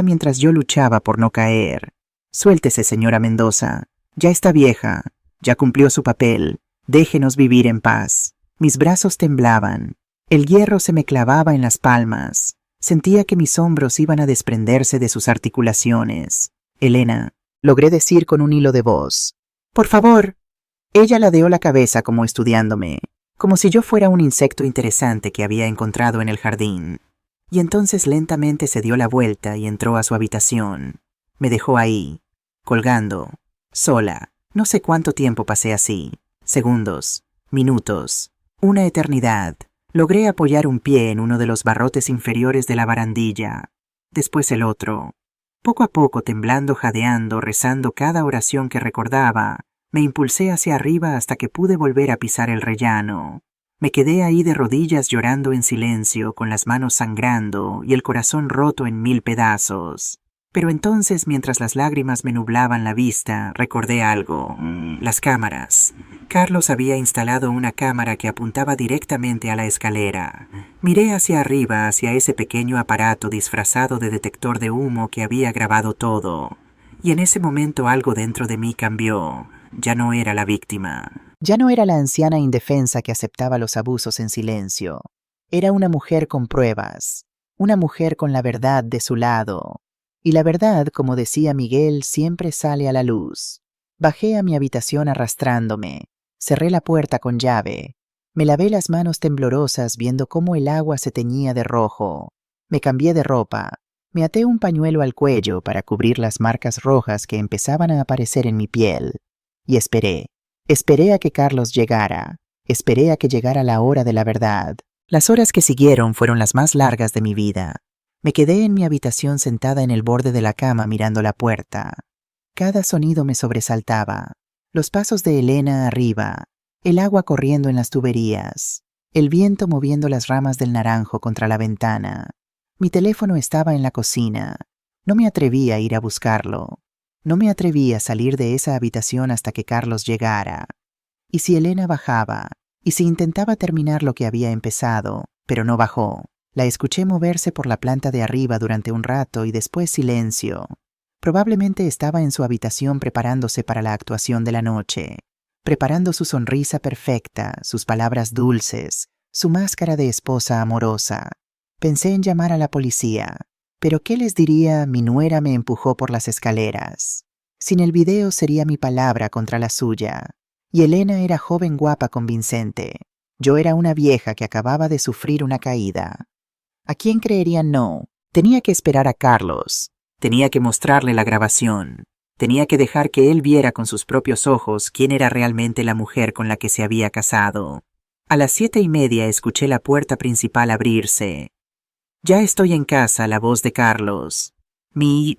mientras yo luchaba por no caer. «Suéltese, señora Mendoza. Ya está vieja. Ya cumplió su papel. Déjenos vivir en paz». Mis brazos temblaban. El hierro se me clavaba en las palmas. Sentía que mis hombros iban a desprenderse de sus articulaciones. «Elena», logré decir con un hilo de voz. «Por favor». Ella ladeó la cabeza como estudiándome, como si yo fuera un insecto interesante que había encontrado en el jardín. Y entonces lentamente se dio la vuelta y entró a su habitación. Me dejó ahí, colgando, sola. No sé cuánto tiempo pasé así. Segundos, minutos, una eternidad. Logré apoyar un pie en uno de los barrotes inferiores de la barandilla, después el otro. Poco a poco, temblando, jadeando, rezando cada oración que recordaba, me impulsé hacia arriba hasta que pude volver a pisar el rellano. Me quedé ahí de rodillas llorando en silencio, con las manos sangrando y el corazón roto en 1000 pedazos. Pero entonces, mientras las lágrimas me nublaban la vista, recordé algo. Las cámaras. Carlos había instalado una cámara que apuntaba directamente a la escalera. Miré hacia arriba, hacia ese pequeño aparato disfrazado de detector de humo que había grabado todo. Y en ese momento algo dentro de mí cambió. Ya no era la víctima. Ya no era la anciana indefensa que aceptaba los abusos en silencio. Era una mujer con pruebas, una mujer con la verdad de su lado. Y la verdad, como decía Miguel, siempre sale a la luz. Bajé a mi habitación arrastrándome. Cerré la puerta con llave. Me lavé las manos temblorosas viendo cómo el agua se teñía de rojo. Me cambié de ropa. Me até un pañuelo al cuello para cubrir las marcas rojas que empezaban a aparecer en mi piel. Y esperé. Esperé a que Carlos llegara. Esperé a que llegara la hora de la verdad. Las horas que siguieron fueron las más largas de mi vida. Me quedé en mi habitación sentada en el borde de la cama mirando la puerta. Cada sonido me sobresaltaba. Los pasos de Elena arriba, el agua corriendo en las tuberías, el viento moviendo las ramas del naranjo contra la ventana. Mi teléfono estaba en la cocina. No me atreví a ir a buscarlo. No me atreví a salir de esa habitación hasta que Carlos llegara. ¿Y si Elena bajaba? ¿Y si intentaba terminar lo que había empezado? Pero no bajó. La escuché moverse por la planta de arriba durante un rato y después silencio. Probablemente estaba en su habitación preparándose para la actuación de la noche, preparando su sonrisa perfecta, sus palabras dulces, su máscara de esposa amorosa. Pensé en llamar a la policía, pero ¿qué les diría? Mi nuera me empujó por las escaleras. Sin el video sería mi palabra contra la suya. Y Elena era joven, guapa, convincente. Yo era una vieja que acababa de sufrir una caída. ¿A quién creerían? No. Tenía que esperar a Carlos. Tenía que mostrarle la grabación. Tenía que dejar que él viera con sus propios ojos quién era realmente la mujer con la que se había casado. A las 7:30 escuché la puerta principal abrirse. «Ya estoy en casa», la voz de Carlos. Mi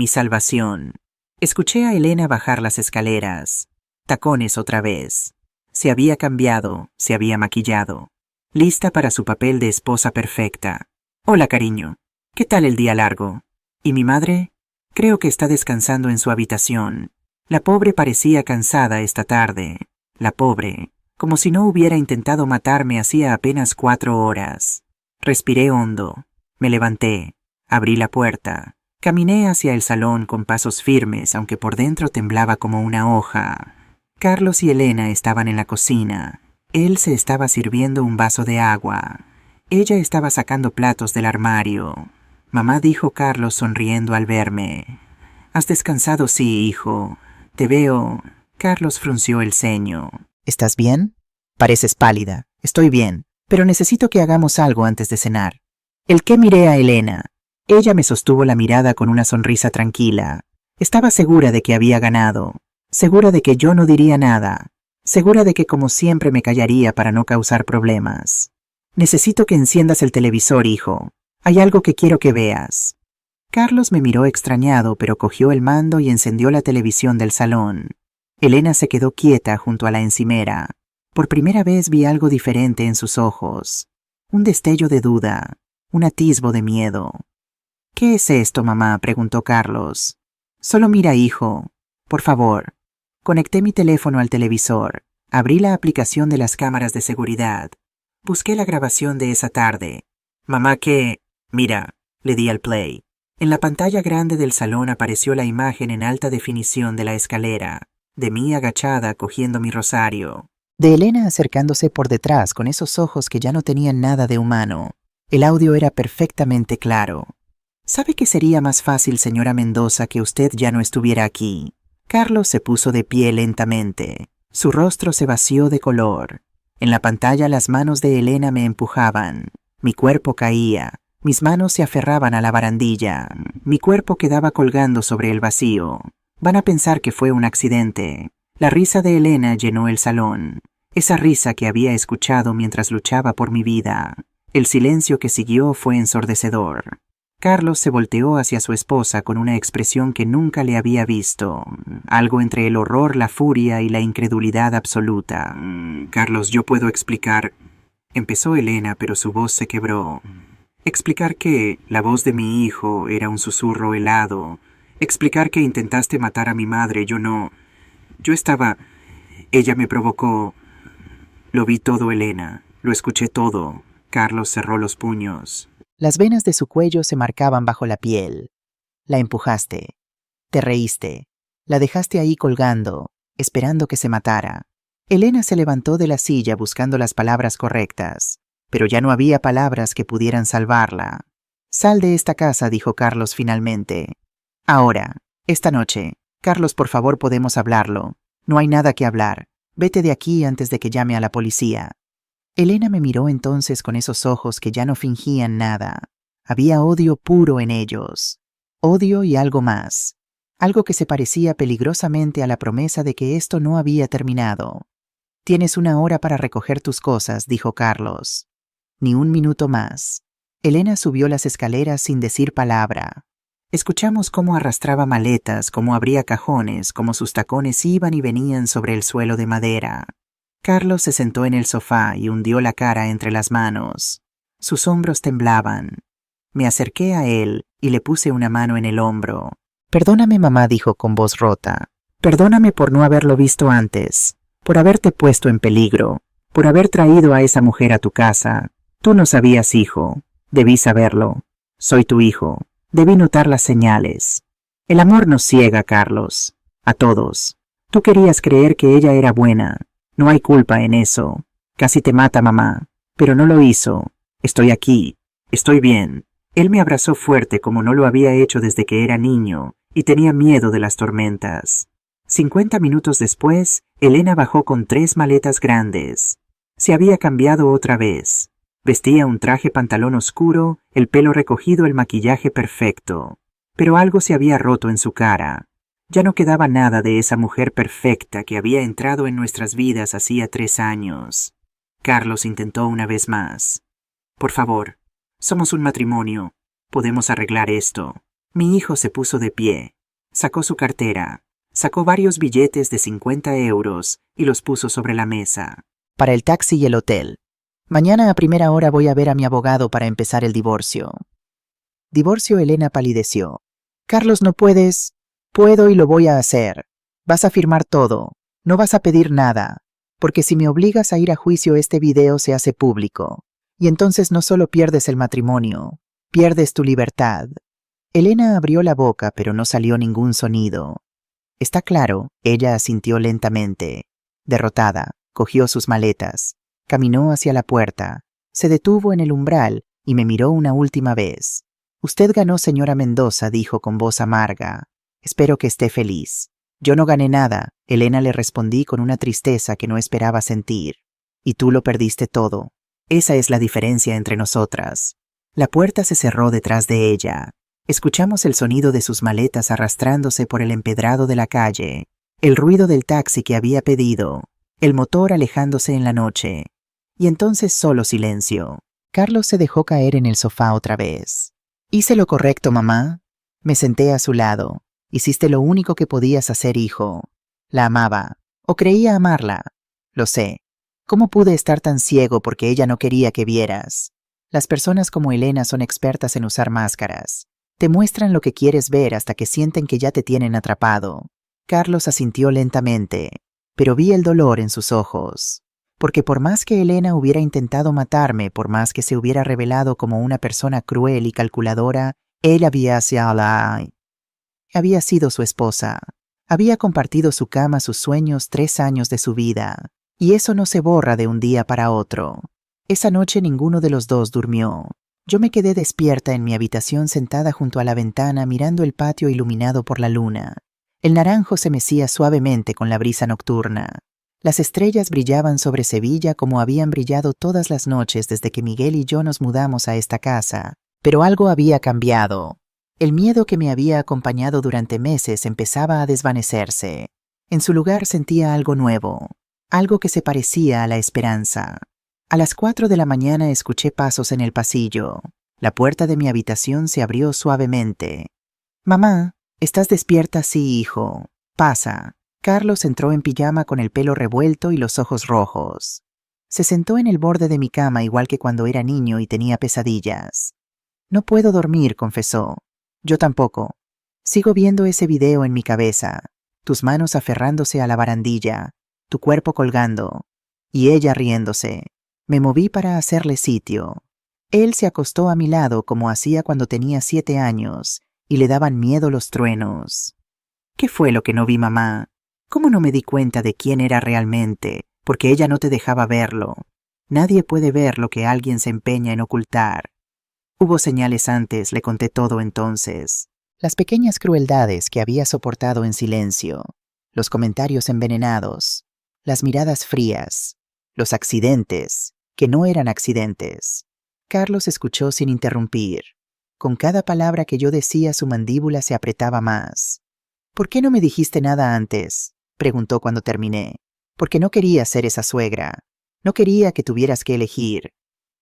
salvación. Escuché a Elena bajar las escaleras. Tacones otra vez. Se había cambiado, se había maquillado. Lista para su papel de esposa perfecta. «Hola, cariño. ¿Qué tal el día largo? ¿Y mi madre?» «Creo que está descansando en su habitación. La pobre parecía cansada esta tarde. La pobre, como si no hubiera intentado matarme hacía apenas 4 horas. Respiré hondo. Me levanté. Abrí la puerta. Caminé hacia el salón con pasos firmes, aunque por dentro temblaba como una hoja. Carlos y Elena estaban en la cocina. Él se estaba sirviendo un vaso de agua. Ella estaba sacando platos del armario. Mamá, dijo Carlos sonriendo al verme. ¿Has descansado? Sí, hijo. Te veo. Carlos frunció el ceño. ¿Estás bien? Pareces pálida. Estoy bien, pero necesito que hagamos algo antes de cenar. ¿El qué? Miré a Elena. Ella me sostuvo la mirada con una sonrisa tranquila. Estaba segura de que había ganado. Segura de que yo no diría nada. Segura de que como siempre me callaría para no causar problemas. Necesito que enciendas el televisor, hijo. Hay algo que quiero que veas. Carlos me miró extrañado, pero cogió el mando y encendió la televisión del salón. Elena se quedó quieta junto a la encimera. Por primera vez vi algo diferente en sus ojos. Un destello de duda, un atisbo de miedo. ¿Qué es esto, mamá?, preguntó Carlos. Solo mira, hijo. Por favor. Conecté mi teléfono al televisor. Abrí la aplicación de las cámaras de seguridad. Busqué la grabación de esa tarde. Mamá, ¿qué? Mira, le di al play. En la pantalla grande del salón apareció la imagen en alta definición de la escalera, de mí agachada cogiendo mi rosario, de Elena acercándose por detrás con esos ojos que ya no tenían nada de humano. El audio era perfectamente claro. ¿Sabe que sería más fácil, señora Mendoza, que usted ya no estuviera aquí? Carlos se puso de pie lentamente. Su rostro se vació de color. En la pantalla las manos de Elena me empujaban. Mi cuerpo caía. Mis manos se aferraban a la barandilla. Mi cuerpo quedaba colgando sobre el vacío. Van a pensar que fue un accidente. La risa de Elena llenó el salón. Esa risa que había escuchado mientras luchaba por mi vida. El silencio que siguió fue ensordecedor. Carlos se volteó hacia su esposa con una expresión que nunca le había visto. Algo entre el horror, la furia y la incredulidad absoluta. Carlos, yo puedo explicar... Empezó Elena, pero su voz se quebró. Explicar que la voz de mi hijo era un susurro helado. Explicar que intentaste matar a mi madre. Yo no... Yo estaba... Ella me provocó... Lo vi todo, Elena. Lo escuché todo. Carlos cerró los puños. Las venas de su cuello se marcaban bajo la piel. La empujaste. Te reíste. La dejaste ahí colgando, esperando que se matara. Elena se levantó de la silla buscando las palabras correctas, pero ya no había palabras que pudieran salvarla. Sal de esta casa, dijo Carlos finalmente. Ahora, esta noche. Carlos, por favor, podemos hablarlo. No hay nada que hablar. Vete de aquí antes de que llame a la policía. Elena me miró entonces con esos ojos que ya no fingían nada. Había odio puro en ellos. Odio y algo más. Algo que se parecía peligrosamente a la promesa de que esto no había terminado. Tienes 1 hora para recoger tus cosas, dijo Carlos. Ni 1 minuto más. Elena subió las escaleras sin decir palabra. Escuchamos cómo arrastraba maletas, cómo abría cajones, cómo sus tacones iban y venían sobre el suelo de madera. Carlos se sentó en el sofá y hundió la cara entre las manos. Sus hombros temblaban. Me acerqué a él y le puse una mano en el hombro. Perdóname, mamá, dijo con voz rota. Perdóname por no haberlo visto antes, por haberte puesto en peligro, por haber traído a esa mujer a tu casa. Tú no sabías, hijo. Debí saberlo. Soy tu hijo. Debí notar las señales. El amor nos ciega, Carlos. A todos. Tú querías creer que ella era buena. No hay culpa en eso. Casi te mata, mamá. Pero no lo hizo. Estoy aquí. Estoy bien. Él me abrazó fuerte como no lo había hecho desde que era niño, y tenía miedo de las tormentas. 50 minutos después, Elena bajó con 3 maletas grandes. Se había cambiado otra vez. Vestía un traje pantalón oscuro, el pelo recogido, el maquillaje perfecto. Pero algo se había roto en su cara. Ya no quedaba nada de esa mujer perfecta que había entrado en nuestras vidas hacía 3 años. Carlos intentó una vez más. Por favor, somos un matrimonio. Podemos arreglar esto. Mi hijo se puso de pie. Sacó su cartera. Sacó varios billetes de 50 euros y los puso sobre la mesa. Para el taxi y el hotel. Mañana a primera hora voy a ver a mi abogado para empezar el divorcio. Divorcio, Elena palideció. Carlos, no puedes. Puedo y lo voy a hacer. Vas a firmar todo. No vas a pedir nada. Porque si me obligas a ir a juicio, este video se hace público. Y entonces no solo pierdes el matrimonio, pierdes tu libertad. Elena abrió la boca, pero no salió ningún sonido. Está claro, ella asintió lentamente. Derrotada, cogió sus maletas, caminó hacia la puerta, se detuvo en el umbral y me miró una última vez. Usted ganó, señora Mendoza, dijo con voz amarga. Espero que esté feliz. Yo no gané nada, Elena, le respondí con una tristeza que no esperaba sentir. Y tú lo perdiste todo. Esa es la diferencia entre nosotras. La puerta se cerró detrás de ella. Escuchamos el sonido de sus maletas arrastrándose por el empedrado de la calle, el ruido del taxi que había pedido, el motor alejándose en la noche. Y entonces solo silencio. Carlos se dejó caer en el sofá otra vez. Hice lo correcto, mamá. Me senté a su lado. Hiciste lo único que podías hacer, hijo. La amaba, o creía amarla. Lo sé. ¿Cómo pude estar tan ciego porque ella no quería que vieras? Las personas como Elena son expertas en usar máscaras. Te muestran lo que quieres ver hasta que sienten que ya te tienen atrapado. Carlos asintió lentamente, pero vi el dolor en sus ojos. Porque por más que Elena hubiera intentado matarme, por más que se hubiera revelado como una persona cruel y calculadora, él había sido su esposa. Había compartido su cama, sus sueños, 3 años de su vida. Y eso no se borra de un día para otro. Esa noche ninguno de los dos durmió. Yo me quedé despierta en mi habitación, sentada junto a la ventana, mirando el patio iluminado por la luna. El naranjo se mecía suavemente con la brisa nocturna. Las estrellas brillaban sobre Sevilla como habían brillado todas las noches desde que Miguel y yo nos mudamos a esta casa. Pero algo había cambiado. El miedo que me había acompañado durante meses empezaba a desvanecerse. En su lugar sentía algo nuevo, algo que se parecía a la esperanza. A las 4 de la mañana escuché pasos en el pasillo. La puerta de mi habitación se abrió suavemente. «Mamá, ¿estás despierta?» «Sí, hijo. Pasa». Carlos entró en pijama con el pelo revuelto y los ojos rojos. Se sentó en el borde de mi cama igual que cuando era niño y tenía pesadillas. «No puedo dormir», confesó. «Yo tampoco. Sigo viendo ese video en mi cabeza. Tus manos aferrándose a la barandilla, tu cuerpo colgando, y ella riéndose». Me moví para hacerle sitio. Él se acostó a mi lado como hacía cuando tenía 7 años y le daban miedo los truenos. ¿Qué fue lo que no vi, mamá? ¿Cómo no me di cuenta de quién era realmente? Porque ella no te dejaba verlo. Nadie puede ver lo que alguien se empeña en ocultar. Hubo señales antes, le conté todo entonces. Las pequeñas crueldades que había soportado en silencio, los comentarios envenenados, las miradas frías, los accidentes, que no eran accidentes. Carlos escuchó sin interrumpir. Con cada palabra que yo decía, su mandíbula se apretaba más. «¿Por qué no me dijiste nada antes?», preguntó cuando terminé. «Porque no quería ser esa suegra. No quería que tuvieras que elegir.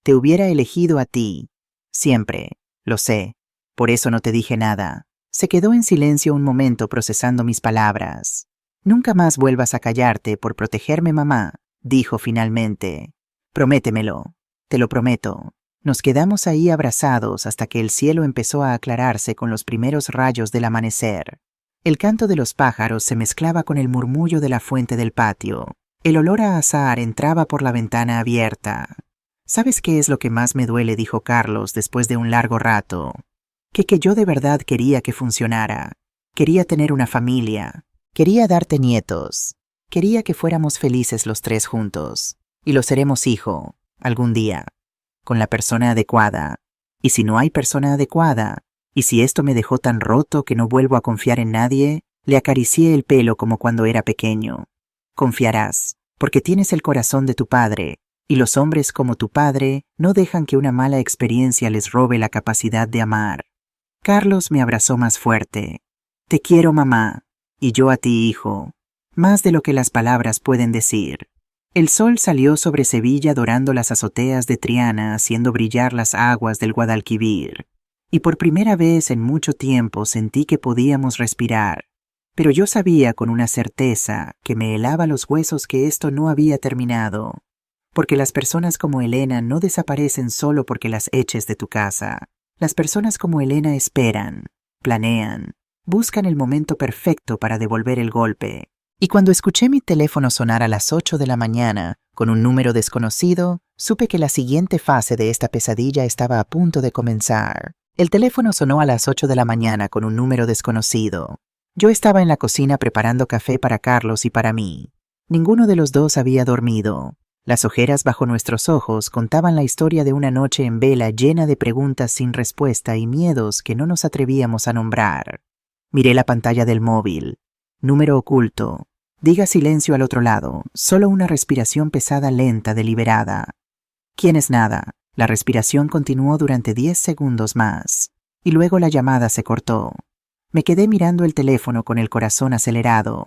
Te hubiera elegido a ti. Siempre. Lo sé. Por eso no te dije nada». Se quedó en silencio un momento procesando mis palabras. «Nunca más vuelvas a callarte por protegerme, mamá», dijo finalmente. «Prométemelo. Te lo prometo». Nos quedamos ahí abrazados hasta que el cielo empezó a aclararse con los primeros rayos del amanecer. El canto de los pájaros se mezclaba con el murmullo de la fuente del patio. El olor a azahar entraba por la ventana abierta. «¿Sabes qué es lo que más me duele?», dijo Carlos después de un largo rato. Que yo de verdad quería que funcionara. Quería tener una familia. Quería darte nietos. Quería que fuéramos felices los 3 juntos. Y lo seremos, hijo, algún día. Con la persona adecuada. Y si no hay persona adecuada, y si esto me dejó tan roto que no vuelvo a confiar en nadie, le acaricié el pelo como cuando era pequeño. «Confiarás, porque tienes el corazón de tu padre, y los hombres como tu padre no dejan que una mala experiencia les robe la capacidad de amar». Carlos me abrazó más fuerte. «Te quiero, mamá, y yo a ti, hijo, más de lo que las palabras pueden decir». El sol salió sobre Sevilla dorando las azoteas de Triana, haciendo brillar las aguas del Guadalquivir. Y por primera vez en mucho tiempo sentí que podíamos respirar. Pero yo sabía con una certeza que me helaba los huesos que esto no había terminado. Porque las personas como Elena no desaparecen solo porque las eches de tu casa. Las personas como Elena esperan, planean, buscan el momento perfecto para devolver el golpe. Y cuando escuché mi teléfono sonar a las 8 de la mañana, con un número desconocido, supe que la siguiente fase de esta pesadilla estaba a punto de comenzar. El teléfono sonó a las 8 de la mañana con un número desconocido. Yo estaba en la cocina preparando café para Carlos y para mí. Ninguno de los dos había dormido. Las ojeras bajo nuestros ojos contaban la historia de una noche en vela llena de preguntas sin respuesta y miedos que no nos atrevíamos a nombrar. Miré la pantalla del móvil. Número oculto. Diga silencio al otro lado. Solo una respiración pesada, lenta, deliberada. ¿Quién es nada? La respiración continuó durante 10 segundos más. Y luego la llamada se cortó. Me quedé mirando el teléfono con el corazón acelerado.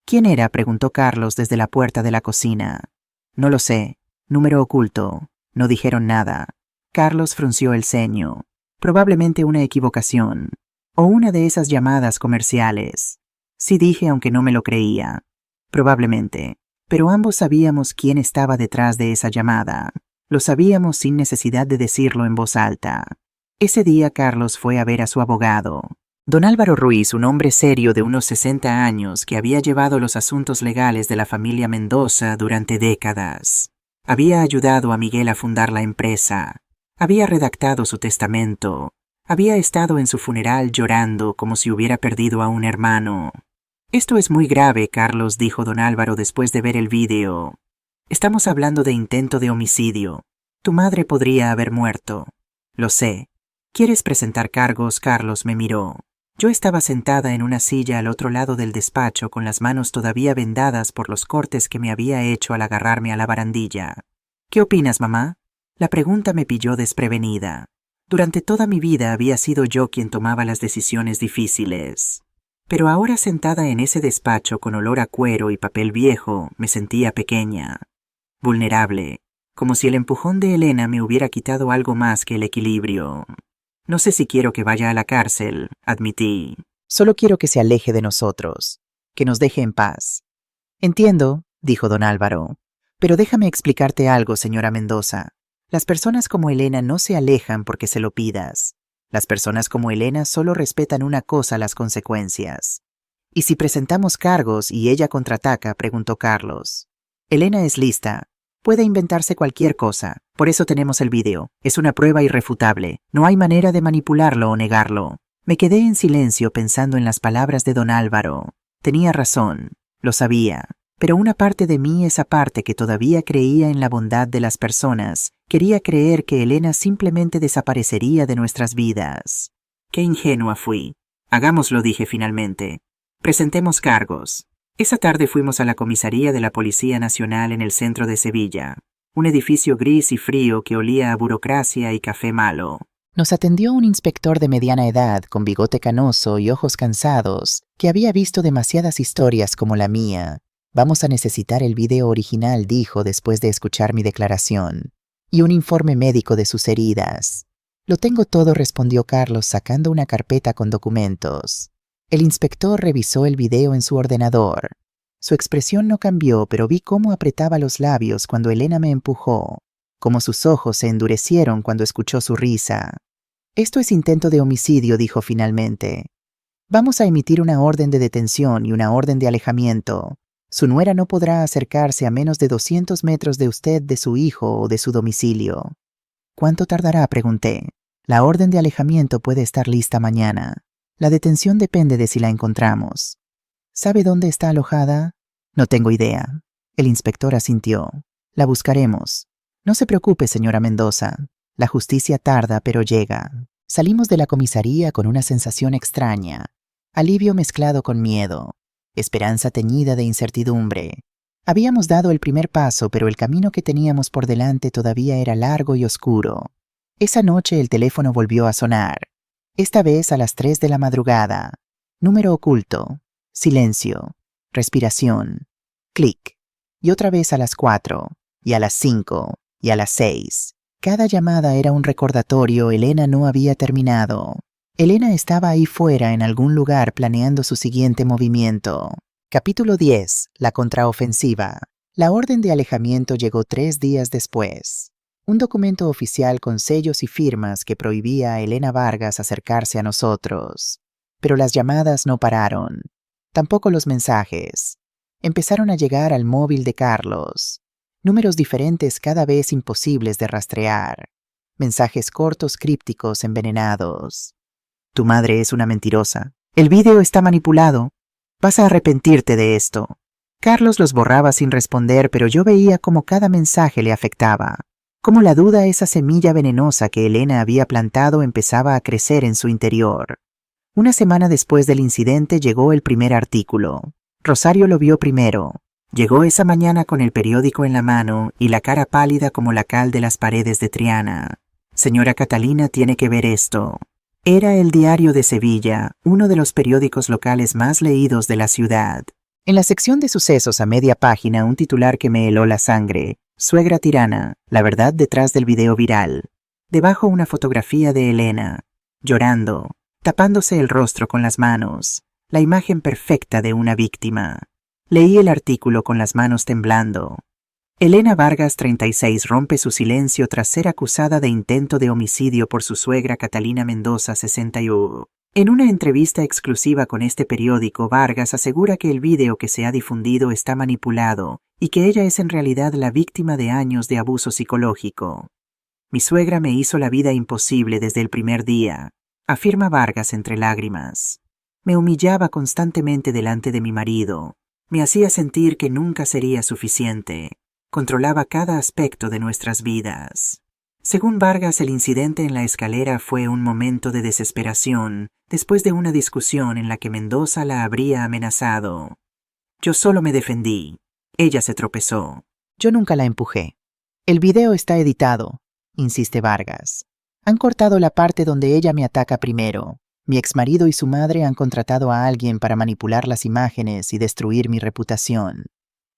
¿Quién era?, preguntó Carlos desde la puerta de la cocina. No lo sé. Número oculto. No dijeron nada. Carlos frunció el ceño. Probablemente una equivocación. O una de esas llamadas comerciales. Sí, dije, aunque no me lo creía. Probablemente. Pero ambos sabíamos quién estaba detrás de esa llamada. Lo sabíamos sin necesidad de decirlo en voz alta. Ese día Carlos fue a ver a su abogado. Don Álvaro Ruiz, un hombre serio de unos 60 años que había llevado los asuntos legales de la familia Mendoza durante décadas. Había ayudado a Miguel a fundar la empresa. Había redactado su testamento. Había estado en su funeral llorando como si hubiera perdido a un hermano. Esto es muy grave, Carlos, dijo don Álvaro después de ver el vídeo. Estamos hablando de intento de homicidio. Tu madre podría haber muerto. Lo sé. ¿Quieres presentar cargos? Carlos me miró. Yo estaba sentada en una silla al otro lado del despacho con las manos todavía vendadas por los cortes que me había hecho al agarrarme a la barandilla. ¿Qué opinas, mamá? La pregunta me pilló desprevenida. Durante toda mi vida había sido yo quien tomaba las decisiones difíciles. Pero ahora sentada en ese despacho con olor a cuero y papel viejo, me sentía pequeña, vulnerable, como si el empujón de Elena me hubiera quitado algo más que el equilibrio. No sé si quiero que vaya a la cárcel, admití. Solo quiero que se aleje de nosotros, que nos deje en paz. Entiendo, dijo don Álvaro, pero déjame explicarte algo, señora Mendoza. Las personas como Elena no se alejan porque se lo pidas. Las personas como Elena solo respetan una cosa: las consecuencias. ¿Y si presentamos cargos y ella contraataca?, preguntó Carlos. Elena es lista. Puede inventarse cualquier cosa. Por eso tenemos el vídeo. Es una prueba irrefutable. No hay manera de manipularlo o negarlo. Me quedé en silencio pensando en las palabras de don Álvaro. Tenía razón. Lo sabía. Pero una parte de mí, esa parte que todavía creía en la bondad de las personas, quería creer que Elena simplemente desaparecería de nuestras vidas. Qué ingenua fui. Hagámoslo, dije finalmente. Presentemos cargos. Esa tarde fuimos a la comisaría de la Policía Nacional en el centro de Sevilla, un edificio gris y frío que olía a burocracia y café malo. Nos atendió un inspector de mediana edad, con bigote canoso y ojos cansados, que había visto demasiadas historias como la mía. Vamos a necesitar el video original, dijo después de escuchar mi declaración, y un informe médico de sus heridas. Lo tengo todo, respondió Carlos sacando una carpeta con documentos. El inspector revisó el video en su ordenador. Su expresión no cambió, pero vi cómo apretaba los labios cuando Elena me empujó, cómo sus ojos se endurecieron cuando escuchó su risa. Esto es intento de homicidio, dijo finalmente. Vamos a emitir una orden de detención y una orden de alejamiento. Su nuera no podrá acercarse a menos de 200 metros de usted, de su hijo o de su domicilio. ¿Cuánto tardará?, pregunté. La orden de alejamiento puede estar lista mañana. La detención depende de si la encontramos. ¿Sabe dónde está alojada? No tengo idea. El inspector asintió. La buscaremos. No se preocupe, señora Mendoza. La justicia tarda, pero llega. Salimos de la comisaría con una sensación extraña. Alivio mezclado con miedo. Esperanza teñida de incertidumbre. Habíamos dado el primer paso, pero el camino que teníamos por delante todavía era largo y oscuro. Esa noche el teléfono volvió a sonar. Esta vez a las 3 de la madrugada. Número oculto. Silencio. Respiración. Clic. Y otra vez a las 4. Y a las 5. Y a las 6. Cada llamada era un recordatorio. Elena no había terminado. Elena estaba ahí fuera en algún lugar planeando su siguiente movimiento. Capítulo 10. La contraofensiva. La orden de alejamiento llegó 3 días después. Un documento oficial con sellos y firmas que prohibía a Elena Vargas acercarse a nosotros. Pero las llamadas no pararon. Tampoco los mensajes. empezaron a llegar al móvil de Carlos. Números diferentes cada vez imposibles de rastrear. Mensajes cortos crípticos envenenados. Tu madre es una mentirosa. El vídeo está manipulado. Vas a arrepentirte de esto. Carlos los borraba sin responder, pero yo veía cómo cada mensaje le afectaba. Cómo la duda, esa semilla venenosa que Elena había plantado, empezaba a crecer en su interior. Una semana después del incidente llegó el primer artículo. Rosario lo vio primero. Llegó esa mañana con el periódico en la mano y la cara pálida como la cal de las paredes de Triana. Señora Catalina tiene que ver esto. Era el Diario de Sevilla, uno de los periódicos locales más leídos de la ciudad. En la sección de sucesos a media página, un titular que me heló la sangre. Suegra tirana, la verdad detrás del video viral. Debajo una fotografía de Elena, llorando, tapándose el rostro con las manos, la imagen perfecta de una víctima. Leí el artículo con las manos temblando. Elena Vargas, 36, rompe su silencio tras ser acusada de intento de homicidio por su suegra Catalina Mendoza, 61. En una entrevista exclusiva con este periódico, Vargas asegura que el video que se ha difundido está manipulado y que ella es en realidad la víctima de años de abuso psicológico. Mi suegra me hizo la vida imposible desde el primer día, afirma Vargas entre lágrimas. Me humillaba constantemente delante de mi marido, me hacía sentir que nunca sería suficiente, controlaba cada aspecto de nuestras vidas. Según Vargas, el incidente en la escalera fue un momento de desesperación después de una discusión en la que Mendoza la habría amenazado. Yo solo me defendí. Ella se tropezó. Yo nunca la empujé. El video está editado, insiste Vargas. Han cortado la parte donde ella me ataca primero. Mi exmarido y su madre han contratado a alguien para manipular las imágenes y destruir mi reputación.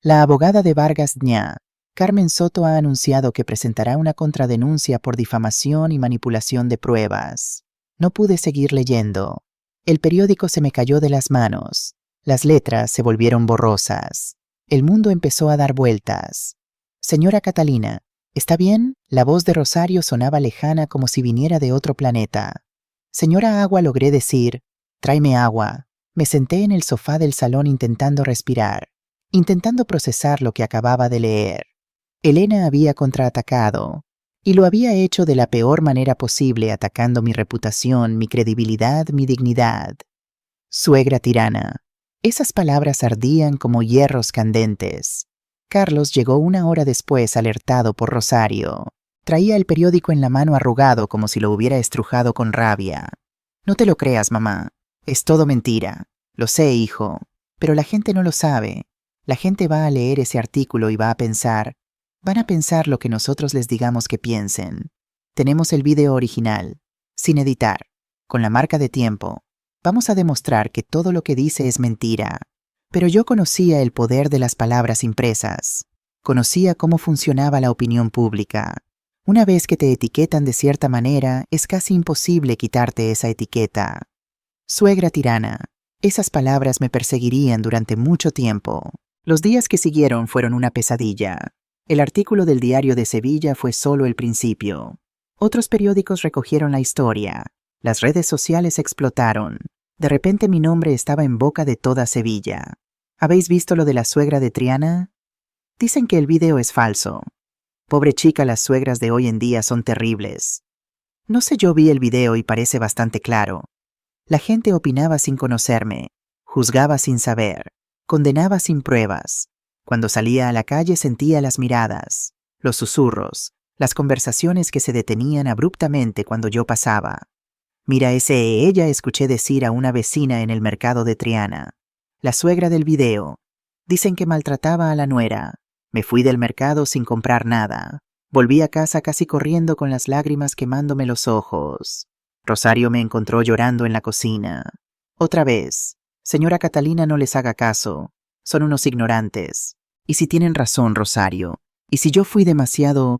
La abogada de Vargas Ña, Carmen Soto, ha anunciado que presentará una contradenuncia por difamación y manipulación de pruebas. No pude seguir leyendo. El periódico se me cayó de las manos. Las letras se volvieron borrosas. El mundo empezó a dar vueltas. Señora Catalina, ¿está bien? La voz de Rosario sonaba lejana como si viniera de otro planeta. Señora Agua, logré decir. Tráeme agua. Me senté en el sofá del salón intentando respirar, intentando procesar lo que acababa de leer. Elena había contraatacado, y lo había hecho de la peor manera posible, atacando mi reputación, mi credibilidad, mi dignidad. Suegra tirana. Esas palabras ardían como hierros candentes. Carlos llegó una hora después, alertado por Rosario. Traía el periódico en la mano, arrugado como si lo hubiera estrujado con rabia. No te lo creas, mamá. Es todo mentira. Lo sé, hijo. Pero la gente no lo sabe. La gente va a leer ese artículo y va a pensar. Van a pensar lo que nosotros les digamos que piensen. Tenemos el video original, sin editar, con la marca de tiempo. Vamos a demostrar que todo lo que dice es mentira. Pero yo conocía el poder de las palabras impresas. Conocía cómo funcionaba la opinión pública. Una vez que te etiquetan de cierta manera, es casi imposible quitarte esa etiqueta. Suegra tirana. Esas palabras me perseguirían durante mucho tiempo. Los días que siguieron fueron una pesadilla. El artículo del Diario de Sevilla fue solo el principio. Otros periódicos recogieron la historia. Las redes sociales explotaron. De repente mi nombre estaba en boca de toda Sevilla. ¿Habéis visto lo de la suegra de Triana? Dicen que el video es falso. Pobre chica, las suegras de hoy en día son terribles. No sé, yo vi el video y parece bastante claro. La gente opinaba sin conocerme, juzgaba sin saber, condenaba sin pruebas. Cuando salía a la calle sentía las miradas, los susurros, las conversaciones que se detenían abruptamente cuando yo pasaba. Mira ella, escuché decir a una vecina en el mercado de Triana. La suegra del video. Dicen que maltrataba a la nuera. Me fui del mercado sin comprar nada. Volví a casa casi corriendo con las lágrimas quemándome los ojos. Rosario me encontró llorando en la cocina. Otra vez. Señora Catalina, no les haga caso. Son unos ignorantes. Y si tienen razón, Rosario. Y si yo fui demasiado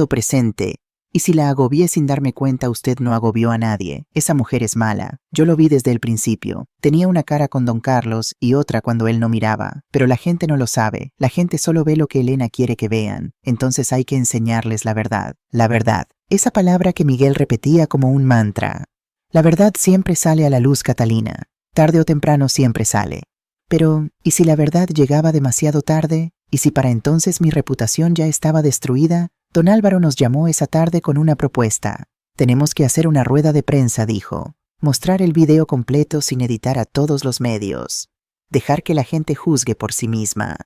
presente. Y si la agobié sin darme cuenta, usted no agobió a nadie. Esa mujer es mala. Yo lo vi desde el principio. Tenía una cara con don Carlos y otra cuando él no miraba. Pero la gente no lo sabe. La gente solo ve lo que Elena quiere que vean. Entonces hay que enseñarles la verdad. La verdad. Esa palabra que Miguel repetía como un mantra. La verdad siempre sale a la luz, Catalina. Tarde o temprano siempre sale. Pero, ¿y si la verdad llegaba demasiado tarde? ¿Y si para entonces mi reputación ya estaba destruida? Don Álvaro nos llamó esa tarde con una propuesta. Tenemos que hacer una rueda de prensa, dijo. Mostrar el video completo sin editar a todos los medios. Dejar que la gente juzgue por sí misma.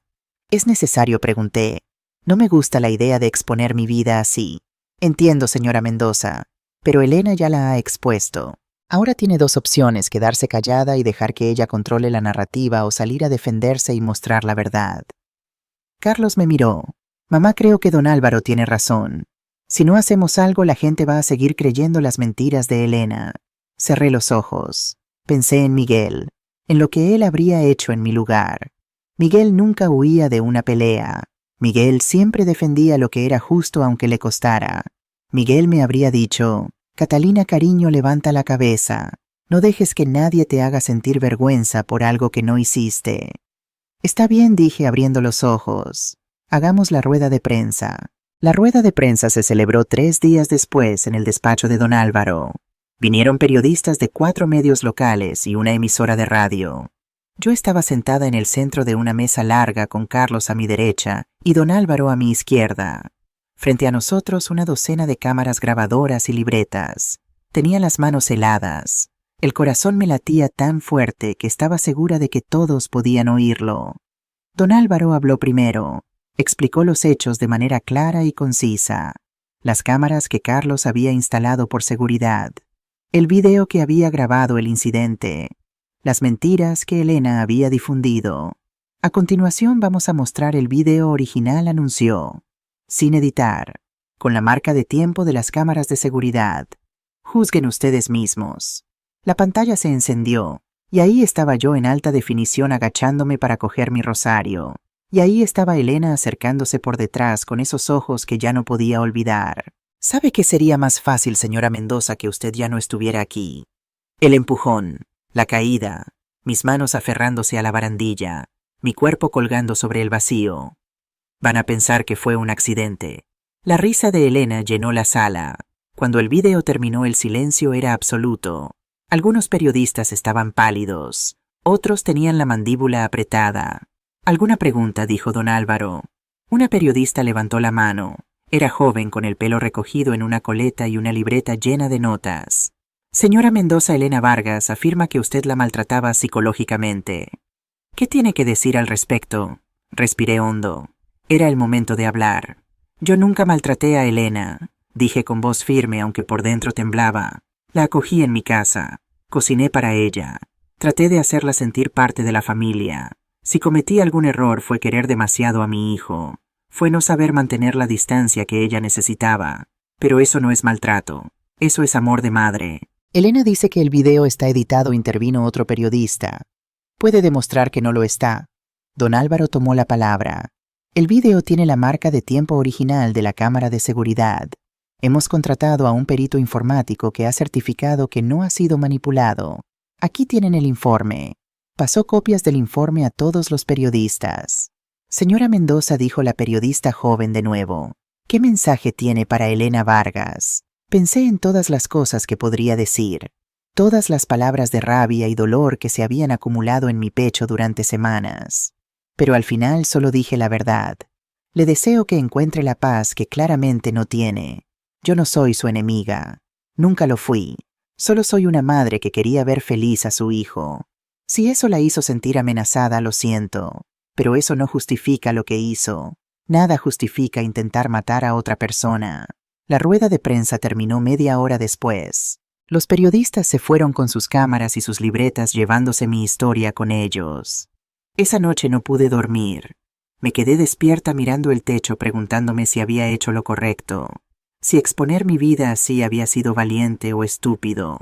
¿Es necesario?, pregunté. No me gusta la idea de exponer mi vida así. Entiendo, señora Mendoza, pero Elena ya la ha expuesto. Ahora tiene dos opciones: quedarse callada y dejar que ella controle la narrativa, o salir a defenderse y mostrar la verdad. Carlos me miró. Mamá, creo que don Álvaro tiene razón. Si no hacemos algo, la gente va a seguir creyendo las mentiras de Elena. Cerré los ojos. Pensé en Miguel, en lo que él habría hecho en mi lugar. Miguel nunca huía de una pelea. Miguel siempre defendía lo que era justo aunque le costara. Miguel me habría dicho: Catalina, cariño, levanta la cabeza. No dejes que nadie te haga sentir vergüenza por algo que no hiciste. Está bien, dije abriendo los ojos. Hagamos la rueda de prensa. La rueda de prensa se celebró 3 días después en el despacho de don Álvaro. Vinieron periodistas de 4 medios locales y una emisora de radio. Yo estaba sentada en el centro de una mesa larga con Carlos a mi derecha y don Álvaro a mi izquierda. Frente a nosotros una docena de cámaras grabadoras y libretas. Tenía las manos heladas. El corazón me latía tan fuerte que estaba segura de que todos podían oírlo. Don Álvaro habló primero. Explicó los hechos de manera clara y concisa. Las cámaras que Carlos había instalado por seguridad. El video que había grabado el incidente. Las mentiras que Elena había difundido. A continuación vamos a mostrar el video original, anunció. Sin editar. Con la marca de tiempo de las cámaras de seguridad. Juzguen ustedes mismos. La pantalla se encendió, y ahí estaba yo en alta definición agachándome para coger mi rosario. Y ahí estaba Elena acercándose por detrás con esos ojos que ya no podía olvidar. ¿Sabe qué sería más fácil, señora Mendoza, que usted ya no estuviera aquí? El empujón, la caída, mis manos aferrándose a la barandilla, mi cuerpo colgando sobre el vacío. Van a pensar que fue un accidente. La risa de Elena llenó la sala. Cuando el video terminó, el silencio era absoluto. Algunos periodistas estaban pálidos, otros tenían la mandíbula apretada. ¿Alguna pregunta?, dijo don Álvaro. Una periodista levantó la mano. Era joven, con el pelo recogido en una coleta y una libreta llena de notas. Señora Mendoza, Elena Vargas afirma que usted la maltrataba psicológicamente. ¿Qué tiene que decir al respecto? Respiré hondo. Era el momento de hablar. Yo nunca maltraté a Elena, dije con voz firme aunque por dentro temblaba. La acogí en mi casa. Cociné para ella. Traté de hacerla sentir parte de la familia. Si cometí algún error fue querer demasiado a mi hijo. Fue no saber mantener la distancia que ella necesitaba. Pero eso no es maltrato. Eso es amor de madre. Elena dice que el video está editado, intervino otro periodista. Puede demostrar que no lo está. Don Álvaro tomó la palabra. El video tiene la marca de tiempo original de la cámara de seguridad. Hemos contratado a un perito informático que ha certificado que no ha sido manipulado. Aquí tienen el informe. Pasó copias del informe a todos los periodistas. Señora Mendoza, dijo la periodista joven de nuevo, ¿qué mensaje tiene para Elena Vargas? Pensé en todas las cosas que podría decir, todas las palabras de rabia y dolor que se habían acumulado en mi pecho durante semanas. Pero al final solo dije la verdad. Le deseo que encuentre la paz que claramente no tiene. Yo no soy su enemiga. Nunca lo fui. Solo soy una madre que quería ver feliz a su hijo. Si eso la hizo sentir amenazada, lo siento. Pero eso no justifica lo que hizo. Nada justifica intentar matar a otra persona. La rueda de prensa terminó media hora después. Los periodistas se fueron con sus cámaras y sus libretas, llevándose mi historia con ellos. Esa noche no pude dormir. Me quedé despierta mirando el techo, preguntándome si había hecho lo correcto. Si exponer mi vida así había sido valiente o estúpido.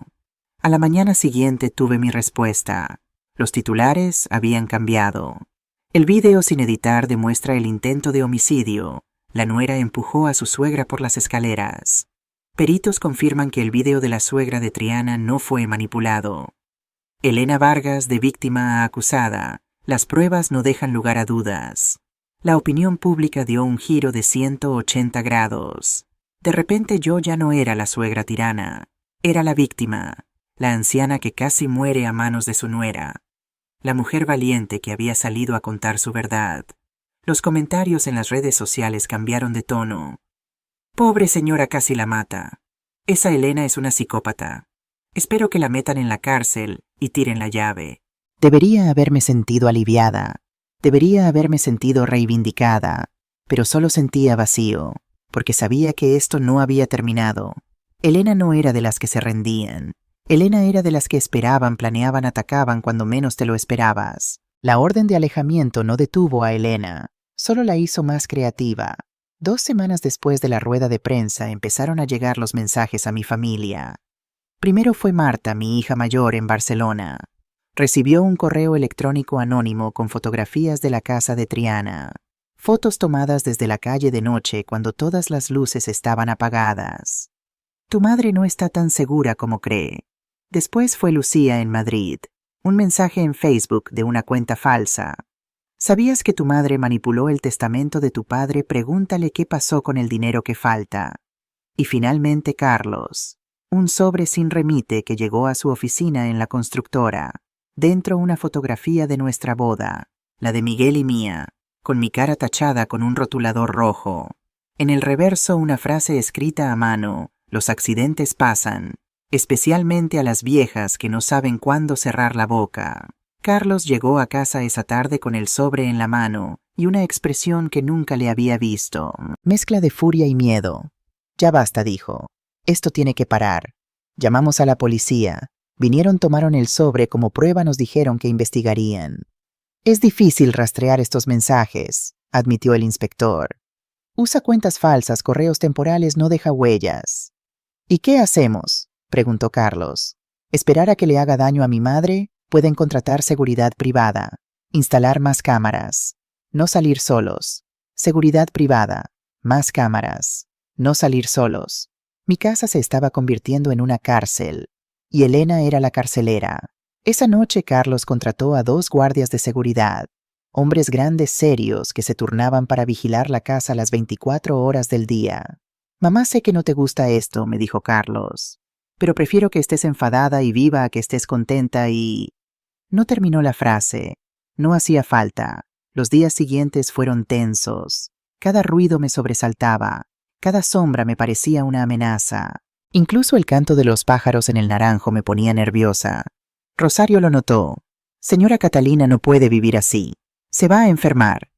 A la mañana siguiente tuve mi respuesta. Los titulares habían cambiado. El video sin editar demuestra el intento de homicidio. La nuera empujó a su suegra por las escaleras. Peritos confirman que el video de la suegra de Triana no fue manipulado. Elena Vargas de víctima a acusada. Las pruebas no dejan lugar a dudas. La opinión pública dio un giro de 180 grados. De repente yo ya no era la suegra tirana. Era la víctima, la anciana que casi muere a manos de su nuera. la mujer valiente que había salido a contar su verdad. Los comentarios en las redes sociales cambiaron de tono. Pobre señora, casi la mata. Esa Elena es una psicópata. Espero que la metan en la cárcel y tiren la llave. Debería haberme sentido aliviada. Debería haberme sentido reivindicada. Pero solo sentía vacío, porque sabía que esto no había terminado. Elena no era de las que se rendían. Elena era de las que esperaban, planeaban, atacaban cuando menos te lo esperabas. La orden de alejamiento no detuvo a Elena, solo la hizo más creativa. 2 semanas después de la rueda de prensa empezaron a llegar los mensajes a mi familia. Primero fue Marta, mi hija mayor, en Barcelona. Recibió un correo electrónico anónimo con fotografías de la casa de Triana. Fotos tomadas desde la calle de noche cuando todas las luces estaban apagadas. Tu madre no está tan segura como cree. Después fue Lucía en Madrid. Un mensaje en Facebook de una cuenta falsa. ¿Sabías que tu madre manipuló el testamento de tu padre? Pregúntale qué pasó con el dinero que falta. Y finalmente Carlos. Un sobre sin remite que llegó a su oficina en la constructora. Dentro una fotografía de nuestra boda, la de Miguel y mía, con mi cara tachada con un rotulador rojo. En el reverso una frase escrita a mano: los accidentes pasan, especialmente a las viejas que no saben cuándo cerrar la boca. Carlos llegó a casa esa tarde con el sobre en la mano y una expresión que nunca le había visto. Mezcla de furia y miedo. Ya basta, dijo. Esto tiene que parar. Llamamos a la policía. Vinieron, tomaron el sobre como prueba, nos dijeron que investigarían. Es difícil rastrear estos mensajes, admitió el inspector. Usa cuentas falsas, correos temporales, no deja huellas. ¿Y qué hacemos?, preguntó Carlos. ¿Esperar a que le haga daño a mi madre? Pueden contratar seguridad privada, instalar más cámaras, no salir solos. Seguridad privada, más cámaras, no salir solos. Mi casa se estaba convirtiendo en una cárcel, y Elena era la carcelera. Esa noche Carlos contrató a 2 guardias de seguridad, hombres grandes serios que se turnaban para vigilar la casa las 24 horas del día. Mamá, sé que no te gusta esto, me dijo Carlos, pero prefiero que estés enfadada y viva a que estés contenta y... No terminó la frase. No hacía falta. Los días siguientes fueron tensos. Cada ruido me sobresaltaba. Cada sombra me parecía una amenaza. Incluso el canto de los pájaros en el naranjo me ponía nerviosa. Rosario lo notó. Señora Catalina no puede vivir así. Se va a enfermar.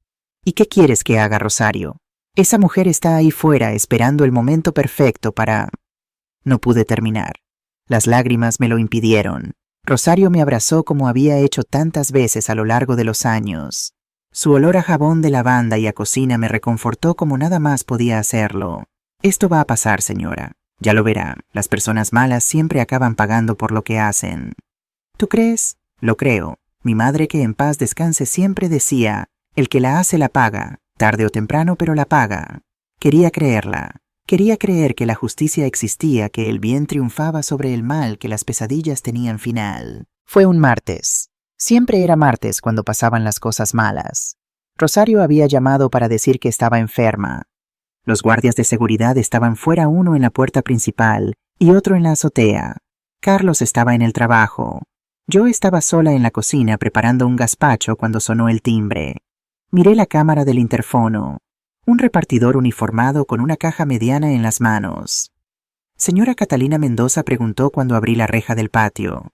¿Y qué quieres que haga, Rosario? Esa mujer está ahí fuera esperando el momento perfecto para... No pude terminar. Las lágrimas me lo impidieron. Rosario me abrazó como había hecho tantas veces a lo largo de los años. Su olor a jabón de lavanda y a cocina me reconfortó como nada más podía hacerlo. Esto va a pasar, señora. Ya lo verá. Las personas malas siempre acaban pagando por lo que hacen. ¿Tú crees? Lo creo. Mi madre, que en paz descanse, siempre decía: el que la hace la paga, tarde o temprano, pero la paga. Quería creerla. Quería creer que la justicia existía, que el bien triunfaba sobre el mal, que las pesadillas tenían final. Fue un martes. Siempre era martes cuando pasaban las cosas malas. Rosario había llamado para decir que estaba enferma. Los guardias de seguridad estaban fuera, uno en la puerta principal y otro en la azotea. Carlos estaba en el trabajo. Yo estaba sola en la cocina preparando un gazpacho cuando sonó el timbre. Miré la cámara del interfono. Un repartidor uniformado con una caja mediana en las manos. Señora Catalina Mendoza, preguntó cuando abrí la reja del patio.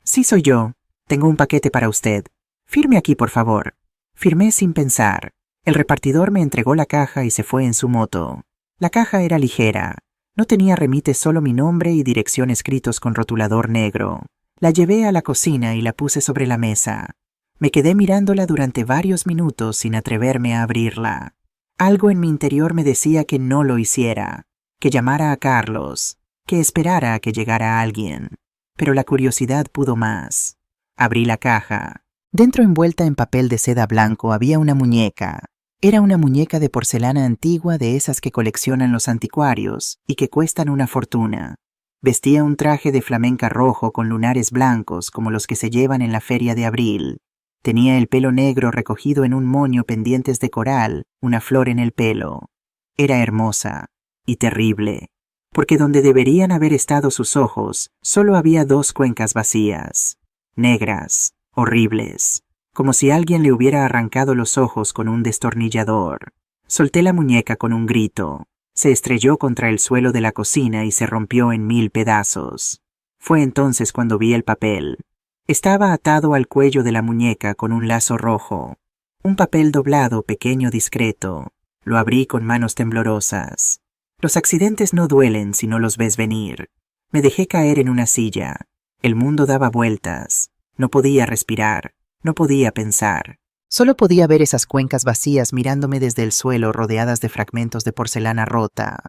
Sí, soy yo. Tengo un paquete para usted. Firme aquí, por favor. Firmé sin pensar. El repartidor me entregó la caja y se fue en su moto. La caja era ligera. No tenía remite, solo mi nombre y dirección escritos con rotulador negro. La llevé a la cocina y la puse sobre la mesa. Me quedé mirándola durante varios minutos sin atreverme a abrirla. Algo en mi interior me decía que no lo hiciera, que llamara a Carlos, que esperara a que llegara alguien. Pero la curiosidad pudo más. Abrí la caja. Dentro, envuelta en papel de seda blanco, había una muñeca. Era una muñeca de porcelana antigua, de esas que coleccionan los anticuarios y que cuestan una fortuna. Vestía un traje de flamenca rojo con lunares blancos como los que se llevan en la feria de abril. Tenía el pelo negro recogido en un moño, pendientes de coral, una flor en el pelo. Era hermosa y terrible, porque donde deberían haber estado sus ojos, solo había 2 cuencas vacías, negras, horribles, como si alguien le hubiera arrancado los ojos con un destornillador. Solté la muñeca con un grito. Se estrelló contra el suelo de la cocina y se rompió en 1000 pedazos. Fue entonces cuando vi el papel. Estaba atado al cuello de la muñeca con un lazo rojo. Un papel doblado, pequeño, discreto. Lo abrí con manos temblorosas. Los accidentes no duelen si no los ves venir. Me dejé caer en una silla. El mundo daba vueltas. No podía respirar. No podía pensar. Solo podía ver esas cuencas vacías mirándome desde el suelo rodeadas de fragmentos de porcelana rota.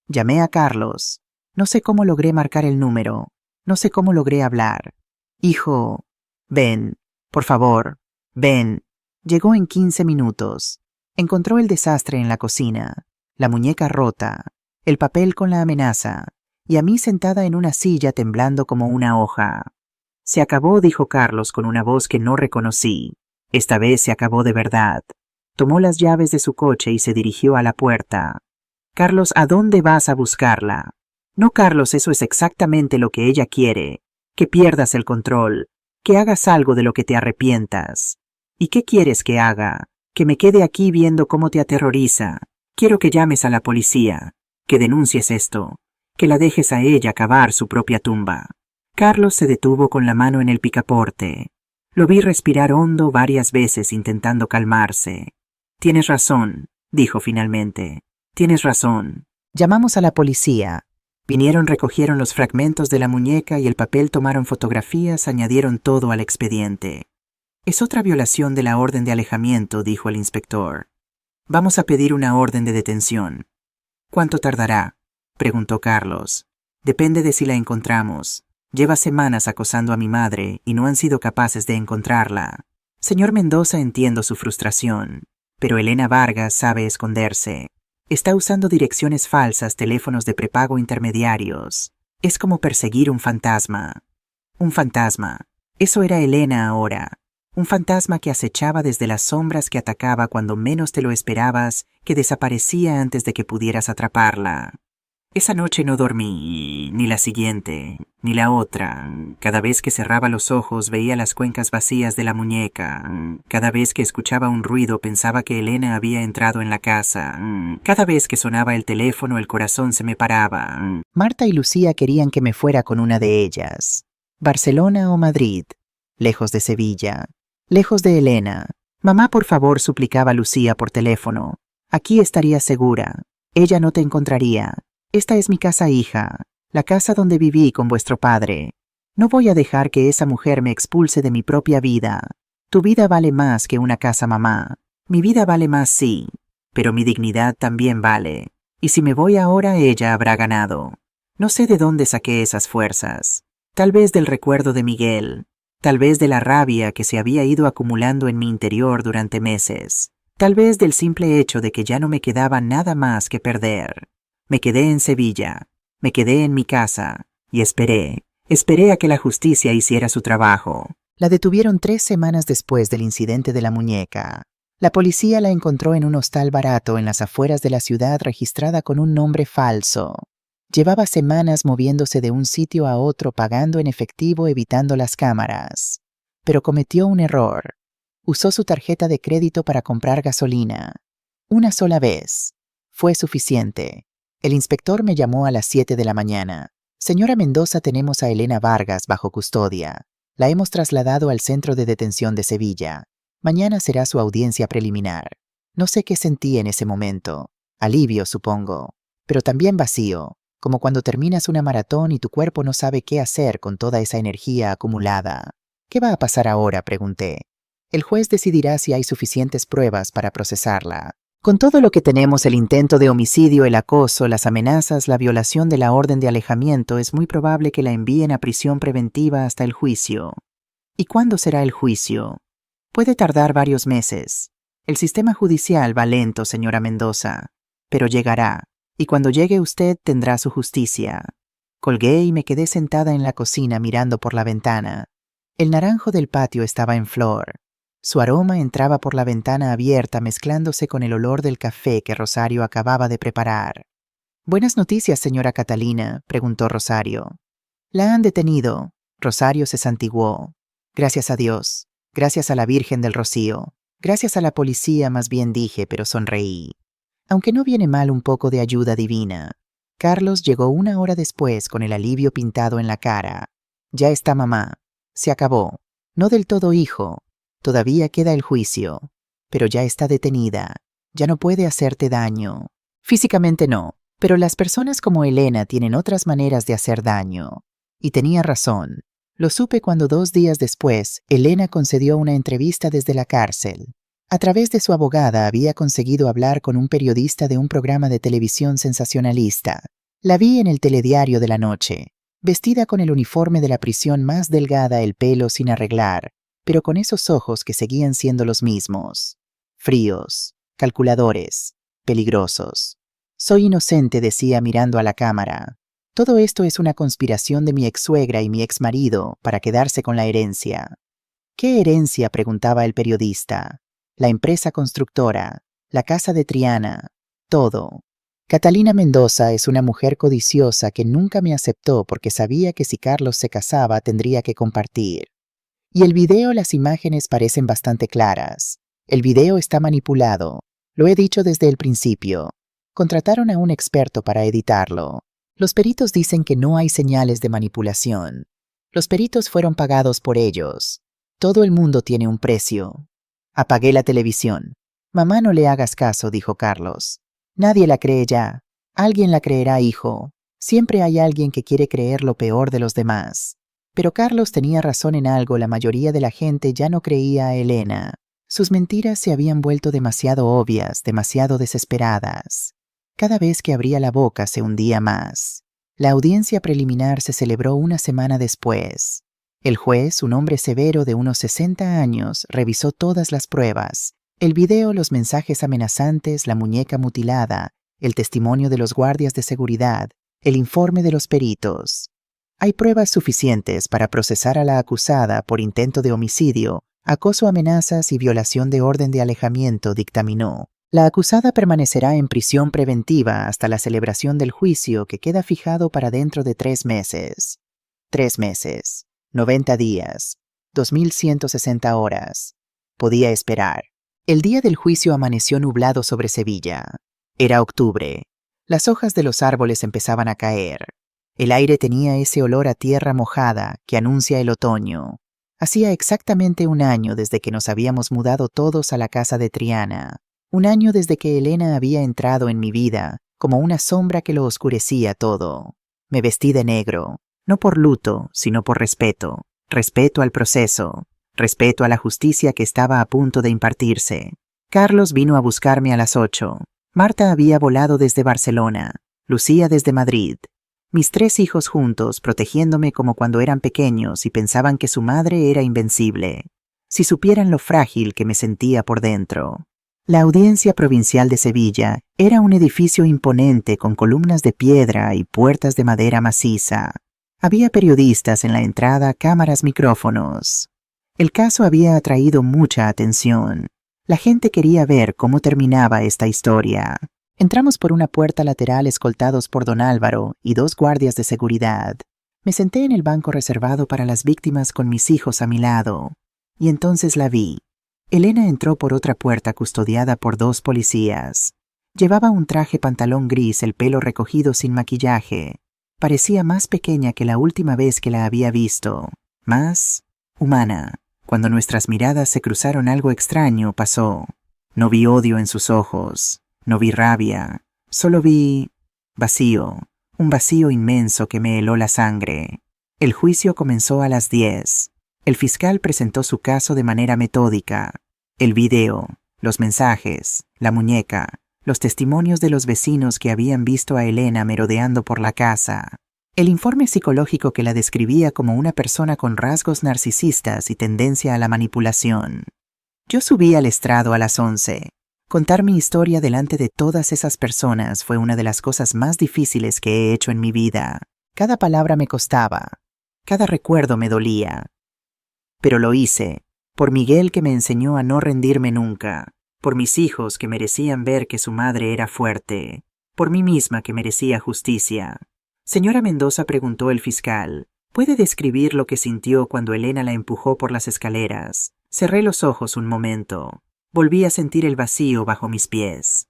Llamé a Carlos. No sé cómo logré marcar el número. No sé cómo logré hablar. Hijo, ven, por favor, ven. Llegó en 15 minutos. Encontró el desastre en la cocina, la muñeca rota, el papel con la amenaza, y a mí sentada en una silla temblando como una hoja. Se acabó, dijo Carlos con una voz que no reconocí. Esta vez se acabó de verdad. Tomó las llaves de su coche y se dirigió a la puerta. Carlos, ¿a dónde vas a buscarla? No, Carlos, eso es exactamente lo que ella quiere. Que pierdas el control, que hagas algo de lo que te arrepientas. ¿Y qué quieres que haga? Que me quede aquí viendo cómo te aterroriza. Quiero que llames a la policía, que denuncies esto, que la dejes a ella cavar su propia tumba. Carlos se detuvo con la mano en el picaporte. Lo vi respirar hondo varias veces intentando calmarse. Tienes razón, dijo finalmente. Tienes razón. Llamamos a la policía. Vinieron, recogieron los fragmentos de la muñeca y el papel, tomaron fotografías, añadieron todo al expediente. Es otra violación de la orden de alejamiento, dijo el inspector. Vamos a pedir una orden de detención. ¿Cuánto tardará?, preguntó Carlos. Depende de si la encontramos. Lleva semanas acosando a mi madre y no han sido capaces de encontrarla. Señor Mendoza, entiendo su frustración, pero Elena Vargas sabe esconderse. Está usando direcciones falsas, teléfonos de prepago intermediarios. Es como perseguir un fantasma. Un fantasma. Eso era Elena ahora. Un fantasma que acechaba desde las sombras, que atacaba cuando menos te lo esperabas, que desaparecía antes de que pudieras atraparla. Esa noche no dormí, ni la siguiente, ni la otra. Cada vez que cerraba los ojos veía las cuencas vacías de la muñeca. Cada vez que escuchaba un ruido pensaba que Elena había entrado en la casa. Cada vez que sonaba el teléfono el corazón se me paraba. Marta y Lucía querían que me fuera con una de ellas. Barcelona o Madrid, lejos de Sevilla, lejos de Elena. Mamá, por favor, suplicaba Lucía por teléfono. Aquí estaría segura. Ella no te encontraría. Esta es mi casa, hija, la casa donde viví con vuestro padre. No voy a dejar que esa mujer me expulse de mi propia vida. Tu vida vale más que una casa, mamá. Mi vida vale más, sí, pero mi dignidad también vale. Y si me voy ahora, ella habrá ganado. No sé de dónde saqué esas fuerzas. Tal vez del recuerdo de Miguel. Tal vez de la rabia que se había ido acumulando en mi interior durante meses. Tal vez del simple hecho de que ya no me quedaba nada más que perder. Me quedé en Sevilla, me quedé en mi casa, y esperé a que la justicia hiciera su trabajo. La detuvieron 3 semanas después del incidente de la muñeca. La policía la encontró en un hostal barato en las afueras de la ciudad, registrada con un nombre falso. Llevaba semanas moviéndose de un sitio a otro, pagando en efectivo, evitando las cámaras. Pero cometió un error. Usó su tarjeta de crédito para comprar gasolina. Una sola vez. Fue suficiente. El inspector me llamó a las 7 de la mañana. Señora Mendoza, tenemos a Elena Vargas bajo custodia. La hemos trasladado al centro de detención de Sevilla. Mañana será su audiencia preliminar. No sé qué sentí en ese momento. Alivio, supongo. Pero también vacío, como cuando terminas una maratón y tu cuerpo no sabe qué hacer con toda esa energía acumulada. ¿Qué va a pasar ahora?, pregunté. El juez decidirá si hay suficientes pruebas para procesarla. Con todo lo que tenemos, el intento de homicidio, el acoso, las amenazas, la violación de la orden de alejamiento, es muy probable que la envíen a prisión preventiva hasta el juicio. ¿Y cuándo será el juicio? Puede tardar varios meses. El sistema judicial va lento, señora Mendoza, pero llegará, y cuando llegue usted tendrá su justicia. Colgué y me quedé sentada en la cocina mirando por la ventana. El naranjo del patio estaba en flor. Su aroma entraba por la ventana abierta, mezclándose con el olor del café que Rosario acababa de preparar. «Buenas noticias, señora Catalina», preguntó Rosario. «La han detenido». Rosario se santiguó. Gracias a Dios, gracias a la Virgen del Rocío, gracias a la policía más bien dije, pero sonreí. Aunque no viene mal un poco de ayuda divina. Carlos llegó 1 hora después con el alivio pintado en la cara. Ya está mamá. Se acabó. No del todo, hijo. Todavía queda el juicio. Pero ya está detenida. Ya no puede hacerte daño. Físicamente no, pero las personas como Elena tienen otras maneras de hacer daño. Y tenía razón. Lo supe cuando 2 días después, Elena concedió una entrevista desde la cárcel. A través de su abogada había conseguido hablar con un periodista de un programa de televisión sensacionalista. La vi en el telediario de la noche, vestida con el uniforme de la prisión más delgada, el pelo sin arreglar, pero con esos ojos que seguían siendo los mismos. Fríos, calculadores, peligrosos. Soy inocente, decía mirando a la cámara. Todo esto es una conspiración de mi ex-suegra y mi ex-marido para quedarse con la herencia. ¿Qué herencia?, preguntaba el periodista. La empresa constructora, la casa de Triana, todo. Catalina Mendoza es una mujer codiciosa que nunca me aceptó porque sabía que si Carlos se casaba tendría que compartir. Y el video, las imágenes parecen bastante claras. El video está manipulado. Lo he dicho desde el principio. Contrataron a un experto para editarlo. Los peritos dicen que no hay señales de manipulación. Los peritos fueron pagados por ellos. Todo el mundo tiene un precio. Apagué la televisión. Mamá, no le hagas caso, dijo Carlos. Nadie la cree ya. Alguien la creerá, hijo. Siempre hay alguien que quiere creer lo peor de los demás. Pero Carlos tenía razón en algo, la mayoría de la gente ya no creía a Elena. Sus mentiras se habían vuelto demasiado obvias, demasiado desesperadas. Cada vez que abría la boca se hundía más. La audiencia preliminar se celebró 1 semana después. El juez, un hombre severo de unos 60 años, revisó todas las pruebas. El video, los mensajes amenazantes, la muñeca mutilada, el testimonio de los guardias de seguridad, el informe de los peritos. Hay pruebas suficientes para procesar a la acusada por intento de homicidio, acoso, amenazas y violación de orden de alejamiento, dictaminó. La acusada permanecerá en prisión preventiva hasta la celebración del juicio, que queda fijado para dentro de 3 meses. 3 meses, 90 días, 2160 horas. Podía esperar. El día del juicio amaneció nublado sobre Sevilla. Era octubre. Las hojas de los árboles empezaban a caer. El aire tenía ese olor a tierra mojada que anuncia el otoño. Hacía exactamente 1 año desde que nos habíamos mudado todos a la casa de Triana. 1 año desde que Elena había entrado en mi vida, como una sombra que lo oscurecía todo. Me vestí de negro, no por luto, sino por respeto. Respeto al proceso. Respeto a la justicia que estaba a punto de impartirse. Carlos vino a buscarme a las 8. Marta había volado desde Barcelona. Lucía desde Madrid. Mis 3 hijos juntos, protegiéndome como cuando eran pequeños y pensaban que su madre era invencible. Si supieran lo frágil que me sentía por dentro. La Audiencia Provincial de Sevilla era un edificio imponente con columnas de piedra y puertas de madera maciza. Había periodistas en la entrada, cámaras, micrófonos. El caso había atraído mucha atención. La gente quería ver cómo terminaba esta historia. Entramos por una puerta lateral escoltados por don Álvaro y 2 guardias de seguridad. Me senté en el banco reservado para las víctimas con mis hijos a mi lado. Y entonces la vi. Elena entró por otra puerta custodiada por 2 policías. Llevaba un traje pantalón gris, el pelo recogido sin maquillaje. Parecía más pequeña que la última vez que la había visto. Más humana. Cuando nuestras miradas se cruzaron, algo extraño pasó. No vi odio en sus ojos. No vi rabia. Solo vi vacío. Un vacío inmenso que me heló la sangre. El juicio comenzó a las 10. El fiscal presentó su caso de manera metódica. El video, los mensajes, la muñeca, los testimonios de los vecinos que habían visto a Elena merodeando por la casa. El informe psicológico que la describía como una persona con rasgos narcisistas y tendencia a la manipulación. Yo subí al estrado a las 11. Contar mi historia delante de todas esas personas fue una de las cosas más difíciles que he hecho en mi vida. Cada palabra me costaba. Cada recuerdo me dolía. Pero lo hice, por Miguel, que me enseñó a no rendirme nunca, por mis hijos, que merecían ver que su madre era fuerte, por mí misma, que merecía justicia. Señora Mendoza, preguntó el fiscal, ¿Puede describir lo que sintió cuando Elena la empujó por las escaleras? Cerré los ojos un momento. Volví a sentir el vacío bajo mis pies.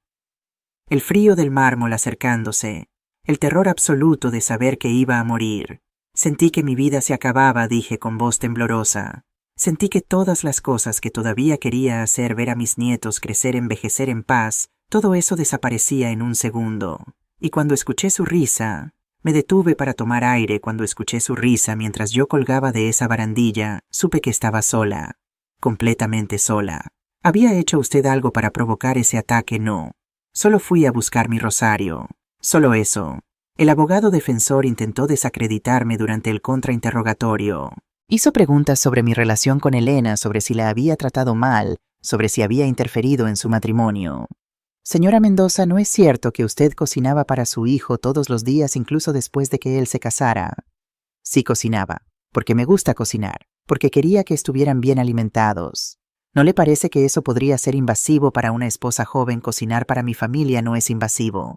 El frío del mármol acercándose. El terror absoluto de saber que iba a morir. Sentí que mi vida se acababa, dije con voz temblorosa. Sentí que todas las cosas que todavía quería hacer, ver a mis nietos crecer, envejecer en paz, todo eso desaparecía en un segundo. Y cuando escuché su risa, me detuve para tomar aire. Cuando escuché su risa mientras yo colgaba de esa barandilla, supe que estaba sola, completamente sola. ¿Había hecho usted algo para provocar ese ataque? No. Solo fui a buscar mi rosario. Solo eso. El abogado defensor intentó desacreditarme durante el contrainterrogatorio. Hizo preguntas sobre mi relación con Elena, sobre si la había tratado mal, sobre si había interferido en su matrimonio. Señora Mendoza, ¿no es cierto que usted cocinaba para su hijo todos los días, incluso después de que él se casara? Sí cocinaba, porque me gusta cocinar, porque quería que estuvieran bien alimentados. ¿No le parece que eso podría ser invasivo para una esposa joven? Cocinar para mi familia no es invasivo.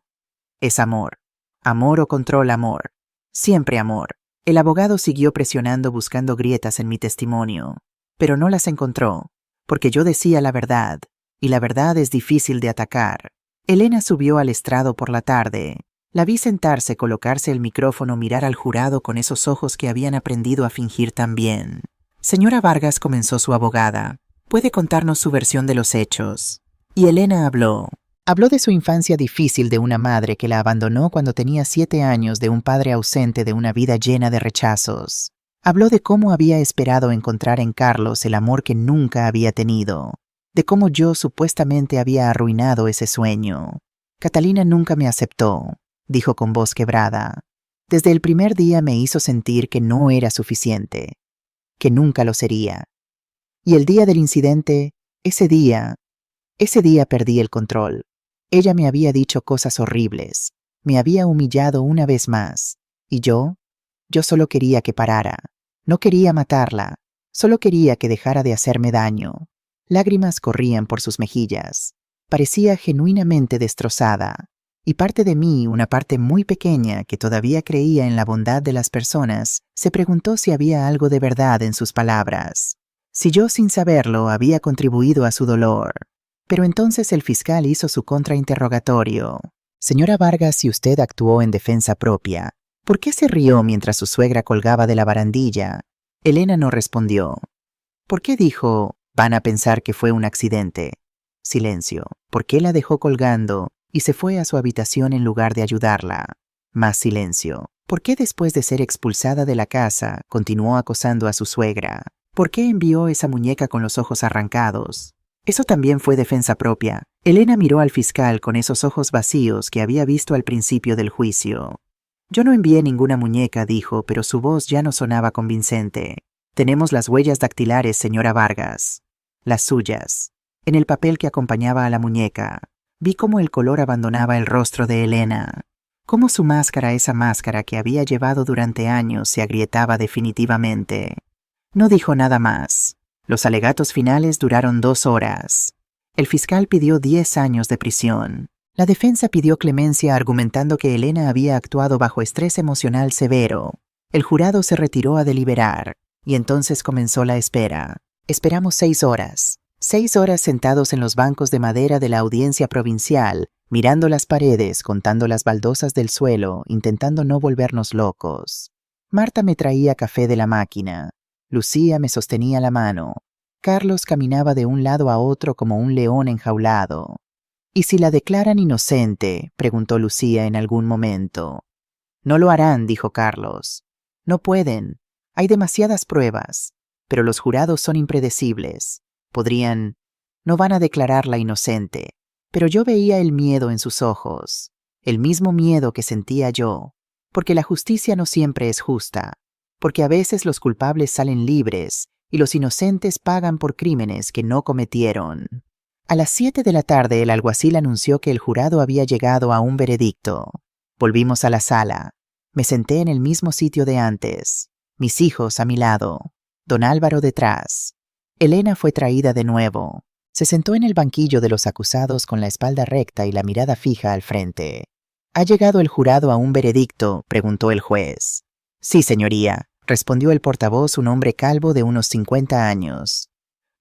Es amor. Amor o control, amor. Siempre amor. El abogado siguió presionando, buscando grietas en mi testimonio, pero no las encontró, porque yo decía la verdad, y la verdad es difícil de atacar. Elena subió al estrado por la tarde. La vi sentarse, colocarse el micrófono, mirar al jurado con esos ojos que habían aprendido a fingir tan bien. Señora Vargas, comenzó su abogada, ¿puede contarnos su versión de los hechos? Y Elena habló. Habló de su infancia difícil, de una madre que la abandonó cuando tenía 7 años, de un padre ausente, de una vida llena de rechazos. Habló de cómo había esperado encontrar en Carlos el amor que nunca había tenido, de cómo yo supuestamente había arruinado ese sueño. Catalina nunca me aceptó, dijo con voz quebrada. Desde el primer día me hizo sentir que no era suficiente, que nunca lo sería. Y el día del incidente, ese día perdí el control. Ella me había dicho cosas horribles, me había humillado una vez más, y yo solo quería que parara. No quería matarla, solo quería que dejara de hacerme daño. Lágrimas corrían por sus mejillas. Parecía genuinamente destrozada, y parte de mí, una parte muy pequeña que todavía creía en la bondad de las personas, se preguntó si había algo de verdad en sus palabras, si yo sin saberlo había contribuido a su dolor. Pero entonces el fiscal hizo su contrainterrogatorio. Señora Vargas, si usted actuó en defensa propia, ¿por qué se rió mientras su suegra colgaba de la barandilla? Elena no respondió. ¿Por qué dijo, van a pensar que fue un accidente? Silencio. ¿Por qué la dejó colgando y se fue a su habitación en lugar de ayudarla? Más silencio. ¿Por qué después de ser expulsada de la casa continuó acosando a su suegra? ¿Por qué envió esa muñeca con los ojos arrancados? Eso también fue defensa propia. Elena miró al fiscal con esos ojos vacíos que había visto al principio del juicio. Yo no envié ninguna muñeca, dijo, pero su voz ya no sonaba convincente. Tenemos las huellas dactilares, señora Vargas. Las suyas. En el papel que acompañaba a la muñeca, vi cómo el color abandonaba el rostro de Elena. Cómo su máscara, esa máscara que había llevado durante años, se agrietaba definitivamente. No dijo nada más. Los alegatos finales duraron 2 horas. El fiscal pidió 10 años de prisión. La defensa pidió clemencia argumentando que Elena había actuado bajo estrés emocional severo. El jurado se retiró a deliberar, y entonces comenzó la espera. Esperamos 6 horas. 6 horas sentados en los bancos de madera de la audiencia provincial, mirando las paredes, contando las baldosas del suelo, intentando no volvernos locos. Marta me traía café de la máquina. Lucía me sostenía la mano. Carlos caminaba de un lado a otro como un león enjaulado. ¿Y si la declaran inocente?, preguntó Lucía en algún momento. No lo harán, dijo Carlos. No pueden. Hay demasiadas pruebas. Pero los jurados son impredecibles. No van a declararla inocente. Pero yo veía el miedo en sus ojos. El mismo miedo que sentía yo. Porque la justicia no siempre es justa. Porque a veces los culpables salen libres y los inocentes pagan por crímenes que no cometieron. A las 7 de la tarde el alguacil anunció que el jurado había llegado a un veredicto. Volvimos a la sala. Me senté en el mismo sitio de antes. Mis hijos a mi lado. Don Álvaro detrás. Elena fue traída de nuevo. Se sentó en el banquillo de los acusados con la espalda recta y la mirada fija al frente. ¿Ha llegado el jurado a un veredicto?, preguntó el juez. Sí, señoría, respondió el portavoz, un hombre calvo de unos 50 años.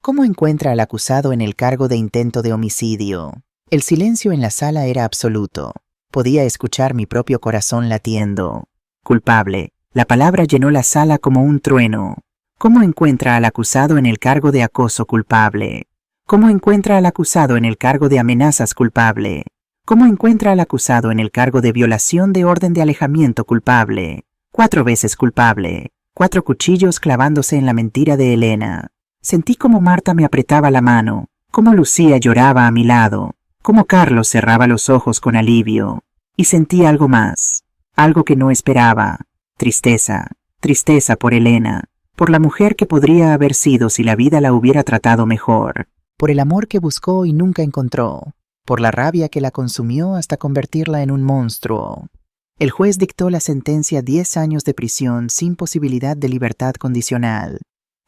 ¿Cómo encuentra al acusado en el cargo de intento de homicidio? El silencio en la sala era absoluto. Podía escuchar mi propio corazón latiendo. Culpable. La palabra llenó la sala como un trueno. ¿Cómo encuentra al acusado en el cargo de acoso? Culpable. ¿Cómo encuentra al acusado en el cargo de amenazas? Culpable. ¿Cómo encuentra al acusado en el cargo de violación de orden de alejamiento? Culpable. 4 veces culpable. 4 cuchillos clavándose en la mentira de Elena. Sentí como Marta me apretaba la mano, como Lucía lloraba a mi lado, como Carlos cerraba los ojos con alivio. Y sentí algo más, algo que no esperaba. Tristeza, tristeza por Elena, por la mujer que podría haber sido si la vida la hubiera tratado mejor, por el amor que buscó y nunca encontró, por la rabia que la consumió hasta convertirla en un monstruo. El juez dictó la sentencia: 10 años de prisión sin posibilidad de libertad condicional.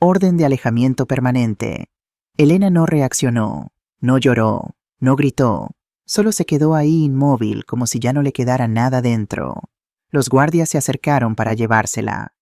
Orden de alejamiento permanente. Elena no reaccionó, no lloró, no gritó, solo se quedó ahí inmóvil como si ya no le quedara nada dentro. Los guardias se acercaron para llevársela.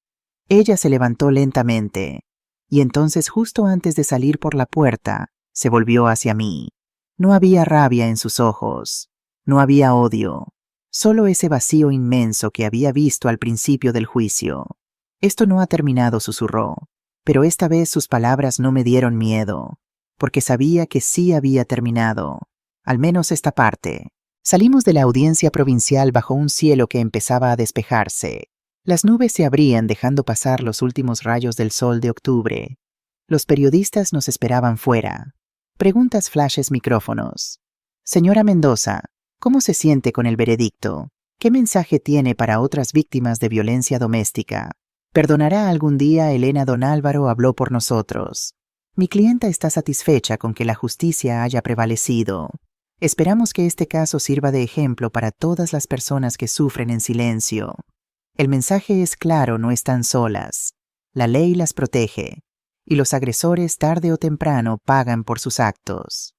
Ella se levantó lentamente, y entonces, justo antes de salir por la puerta, se volvió hacia mí. No había rabia en sus ojos, no había odio, solo ese vacío inmenso que había visto al principio del juicio. Esto no ha terminado, susurró. Pero esta vez sus palabras no me dieron miedo, porque sabía que sí había terminado, al menos esta parte. Salimos de la audiencia provincial bajo un cielo que empezaba a despejarse. Las nubes se abrían dejando pasar los últimos rayos del sol de octubre. Los periodistas nos esperaban fuera. Preguntas, flashes, micrófonos. Señora Mendoza, ¿cómo se siente con el veredicto? ¿Qué mensaje tiene para otras víctimas de violencia doméstica? ¿Perdonará algún día Elena? Don Álvaro habló por nosotros. Mi clienta está satisfecha con que la justicia haya prevalecido. Esperamos que este caso sirva de ejemplo para todas las personas que sufren en silencio. El mensaje es claro: no están solas. La ley las protege, y los agresores tarde o temprano pagan por sus actos.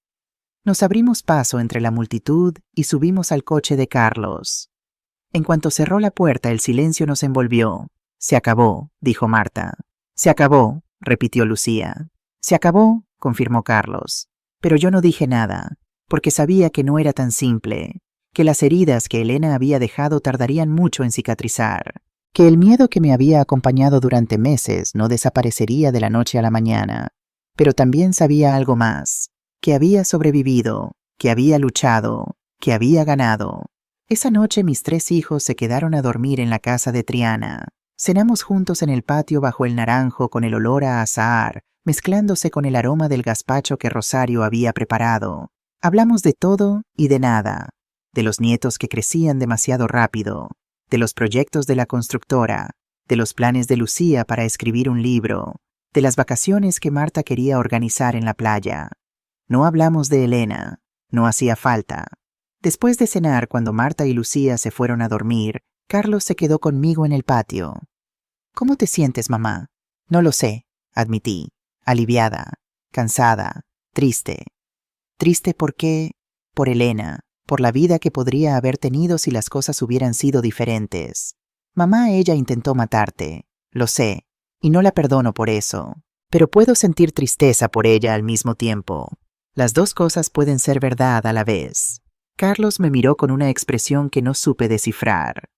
Nos abrimos paso entre la multitud y subimos al coche de Carlos. En cuanto cerró la puerta, el silencio nos envolvió. Se acabó, dijo Marta. Se acabó, repitió Lucía. Se acabó, confirmó Carlos. Pero yo no dije nada, porque sabía que no era tan simple, que las heridas que Elena había dejado tardarían mucho en cicatrizar, que el miedo que me había acompañado durante meses no desaparecería de la noche a la mañana. Pero también sabía algo más, que había sobrevivido, que había luchado, que había ganado. Esa noche mis 3 hijos se quedaron a dormir en la casa de Triana. Cenamos juntos en el patio bajo el naranjo con el olor a azahar, mezclándose con el aroma del gazpacho que Rosario había preparado. Hablamos de todo y de nada, de los nietos que crecían demasiado rápido, de los proyectos de la constructora, de los planes de Lucía para escribir un libro, de las vacaciones que Marta quería organizar en la playa. No hablamos de Elena, no hacía falta. Después de cenar, cuando Marta y Lucía se fueron a dormir, Carlos se quedó conmigo en el patio. ¿Cómo te sientes, mamá? No lo sé, admití, aliviada, cansada, triste. Triste porque, por Elena, por la vida que podría haber tenido si las cosas hubieran sido diferentes. Mamá, ella intentó matarte, lo sé, y no la perdono por eso, pero puedo sentir tristeza por ella al mismo tiempo. Las dos cosas pueden ser verdad a la vez. Carlos me miró con una expresión que no supe descifrar.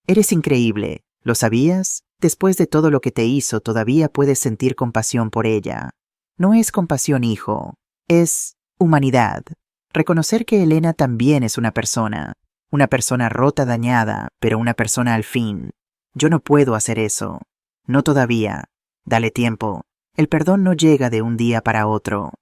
Eres increíble, ¿lo sabías? Después de todo lo que te hizo, todavía puedes sentir compasión por ella. No es compasión, hijo, es humanidad. Reconocer que Elena también es una persona rota, dañada, pero una persona al fin. Yo no puedo hacer eso. No todavía. Dale tiempo. El perdón no llega de un día para otro.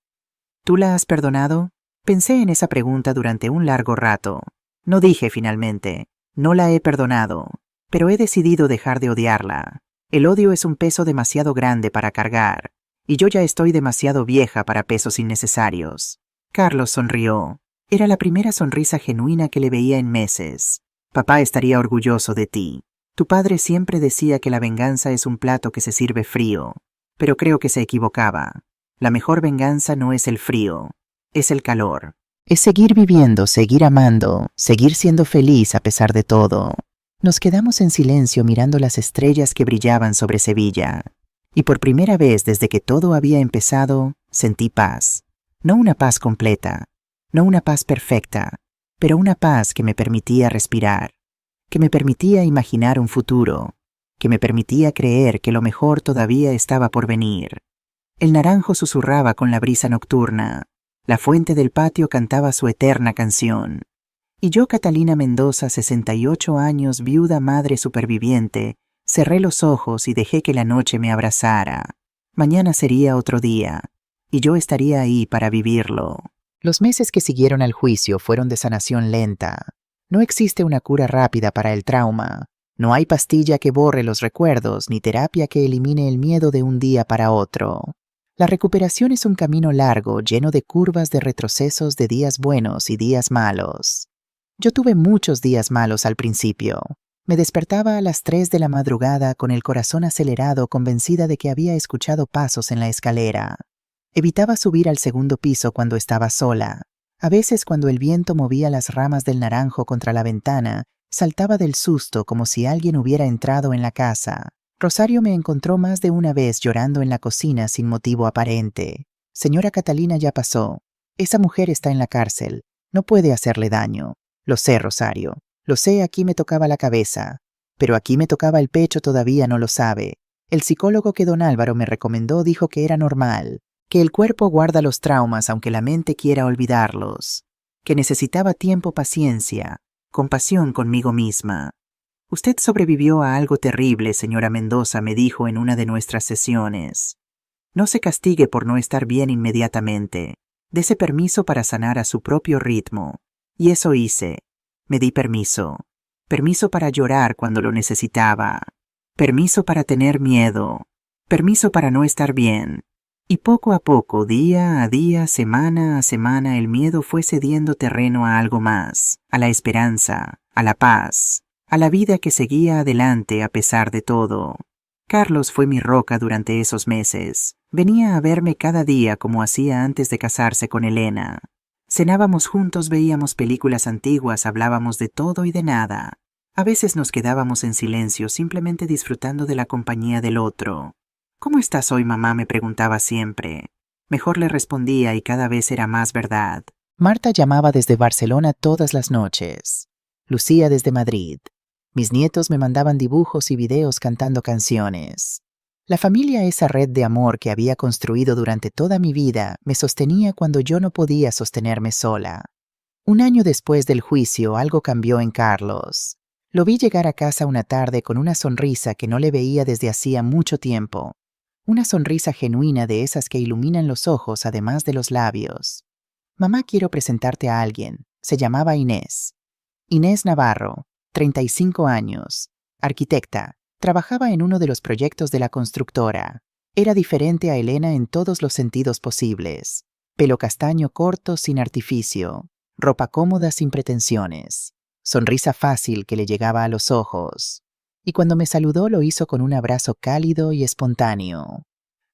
¿Tú la has perdonado? Pensé en esa pregunta durante un largo rato. No dije finalmente, no la he perdonado, pero he decidido dejar de odiarla. El odio es un peso demasiado grande para cargar, y yo ya estoy demasiado vieja para pesos innecesarios. Carlos sonrió. Era la primera sonrisa genuina que le veía en meses. Papá estaría orgulloso de ti. Tu padre siempre decía que la venganza es un plato que se sirve frío, pero creo que se equivocaba. La mejor venganza no es el frío, es el calor. Es seguir viviendo, seguir amando, seguir siendo feliz a pesar de todo. Nos quedamos en silencio mirando las estrellas que brillaban sobre Sevilla. Y por primera vez desde que todo había empezado, sentí paz. No una paz completa, no una paz perfecta, pero una paz que me permitía respirar, que me permitía imaginar un futuro, que me permitía creer que lo mejor todavía estaba por venir. El naranjo susurraba con la brisa nocturna, la fuente del patio cantaba su eterna canción. Y yo, Catalina Mendoza, 68 años, viuda madre superviviente, cerré los ojos y dejé que la noche me abrazara. Mañana sería otro día, y yo estaría ahí para vivirlo. Los meses que siguieron al juicio fueron de sanación lenta. No existe una cura rápida para el trauma. No hay pastilla que borre los recuerdos, ni terapia que elimine el miedo de un día para otro. La recuperación es un camino largo, lleno de curvas de retrocesos de días buenos y días malos. Yo tuve muchos días malos al principio. Me despertaba a las 3 de la madrugada con el corazón acelerado, convencida de que había escuchado pasos en la escalera. Evitaba subir al segundo piso cuando estaba sola. A veces, cuando el viento movía las ramas del naranjo contra la ventana, saltaba del susto como si alguien hubiera entrado en la casa. Rosario me encontró más de una vez llorando en la cocina sin motivo aparente. Señora Catalina, ya pasó. Esa mujer está en la cárcel. No puede hacerle daño. Lo sé, Rosario. Lo sé, aquí me tocaba la cabeza. Pero aquí me tocaba el pecho, todavía no lo sabe. El psicólogo que don Álvaro me recomendó dijo que era normal, que el cuerpo guarda los traumas aunque la mente quiera olvidarlos, que necesitaba tiempo, paciencia, compasión conmigo misma. Usted sobrevivió a algo terrible, señora Mendoza, me dijo en una de nuestras sesiones. No se castigue por no estar bien inmediatamente. Dese permiso para sanar a su propio ritmo. Y eso hice. Me di permiso. Permiso para llorar cuando lo necesitaba. Permiso para tener miedo. Permiso para no estar bien. Y poco a poco, día a día, semana a semana, el miedo fue cediendo terreno a algo más, a la esperanza, a la paz, a la vida que seguía adelante a pesar de todo. Carlos fue mi roca durante esos meses. Venía a verme cada día como hacía antes de casarse con Elena. Cenábamos juntos, veíamos películas antiguas, hablábamos de todo y de nada. A veces nos quedábamos en silencio, simplemente disfrutando de la compañía del otro. ¿Cómo estás hoy, mamá?, me preguntaba siempre. Mejor le respondía y cada vez era más verdad. Marta llamaba desde Barcelona todas las noches. Lucía desde Madrid. Mis nietos me mandaban dibujos y videos cantando canciones. La familia, esa red de amor que había construido durante toda mi vida, me sostenía cuando yo no podía sostenerme sola. Un año después del juicio, algo cambió en Carlos. Lo vi llegar a casa una tarde con una sonrisa que no le veía desde hacía mucho tiempo. Una sonrisa genuina, de esas que iluminan los ojos además de los labios. Mamá, quiero presentarte a alguien. Se llamaba Inés. Inés Navarro, 35 años, arquitecta. Trabajaba en uno de los proyectos de la constructora. Era diferente a Elena en todos los sentidos posibles. Pelo castaño corto, sin artificio. Ropa cómoda, sin pretensiones. Sonrisa fácil que le llegaba a los ojos. Y cuando me saludó lo hizo con un abrazo cálido y espontáneo.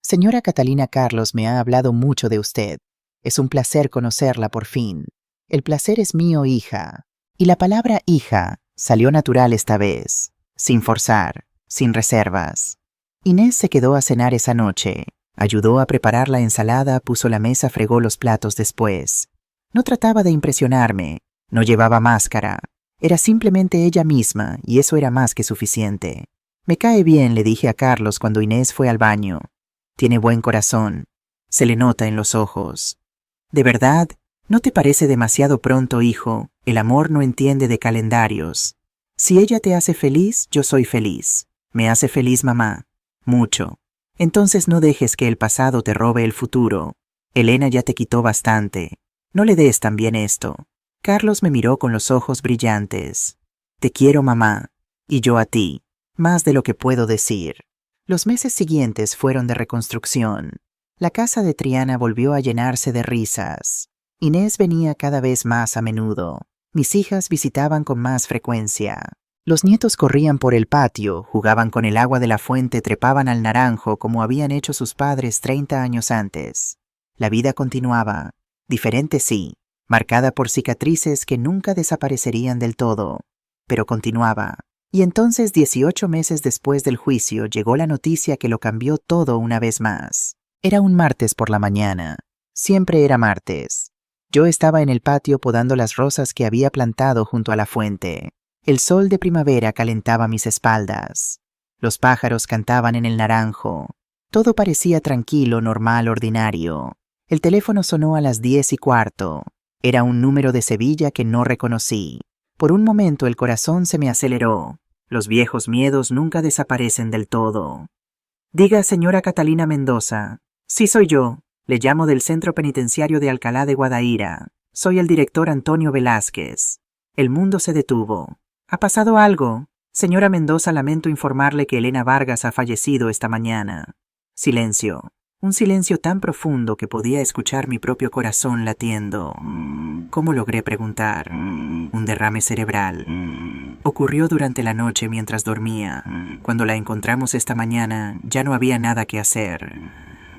Señora Catalina, Carlos me ha hablado mucho de usted. Es un placer conocerla por fin. El placer es mío, hija. Y la palabra hija salió natural esta vez, sin forzar, sin reservas. Inés se quedó a cenar esa noche. Ayudó a preparar la ensalada, puso la mesa, fregó los platos después. No trataba de impresionarme, no llevaba máscara. Era simplemente ella misma, y eso era más que suficiente. Me cae bien, le dije a Carlos cuando Inés fue al baño. Tiene buen corazón. Se le nota en los ojos. ¿De verdad? ¿No te parece demasiado pronto, hijo? El amor no entiende de calendarios. Si ella te hace feliz, yo soy feliz. Me hace feliz, mamá. Mucho. Entonces no dejes que el pasado te robe el futuro. Elena ya te quitó bastante. No le des también esto. Carlos me miró con los ojos brillantes. Te quiero, mamá. Y yo a ti. Más de lo que puedo decir. Los meses siguientes fueron de reconstrucción. La casa de Triana volvió a llenarse de risas. Inés venía cada vez más a menudo. Mis hijas visitaban con más frecuencia. Los nietos corrían por el patio, jugaban con el agua de la fuente, trepaban al naranjo como habían hecho sus padres 30 años antes. La vida continuaba, diferente sí, marcada por cicatrices que nunca desaparecerían del todo, pero continuaba. Y entonces, 18 meses después del juicio, llegó la noticia que lo cambió todo una vez más. Era un martes por la mañana. Siempre era martes. Yo estaba en el patio podando las rosas que había plantado junto a la fuente. El sol de primavera calentaba mis espaldas. Los pájaros cantaban en el naranjo. Todo parecía tranquilo, normal, ordinario. El teléfono sonó a las 10:15. Era un número de Sevilla que no reconocí. Por un momento el corazón se me aceleró. Los viejos miedos nunca desaparecen del todo. Diga, señora Catalina Mendoza. Sí, soy yo. Le llamo del Centro Penitenciario de Alcalá de Guadaíra. Soy el director Antonio Velázquez. El mundo se detuvo. ¿Ha pasado algo? Señora Mendoza, lamento informarle que Elena Vargas ha fallecido esta mañana. Silencio. Un silencio tan profundo que podía escuchar mi propio corazón latiendo. ¿Cómo logré preguntar? Un derrame cerebral. Ocurrió durante la noche mientras dormía. Cuando la encontramos esta mañana, ya no había nada que hacer.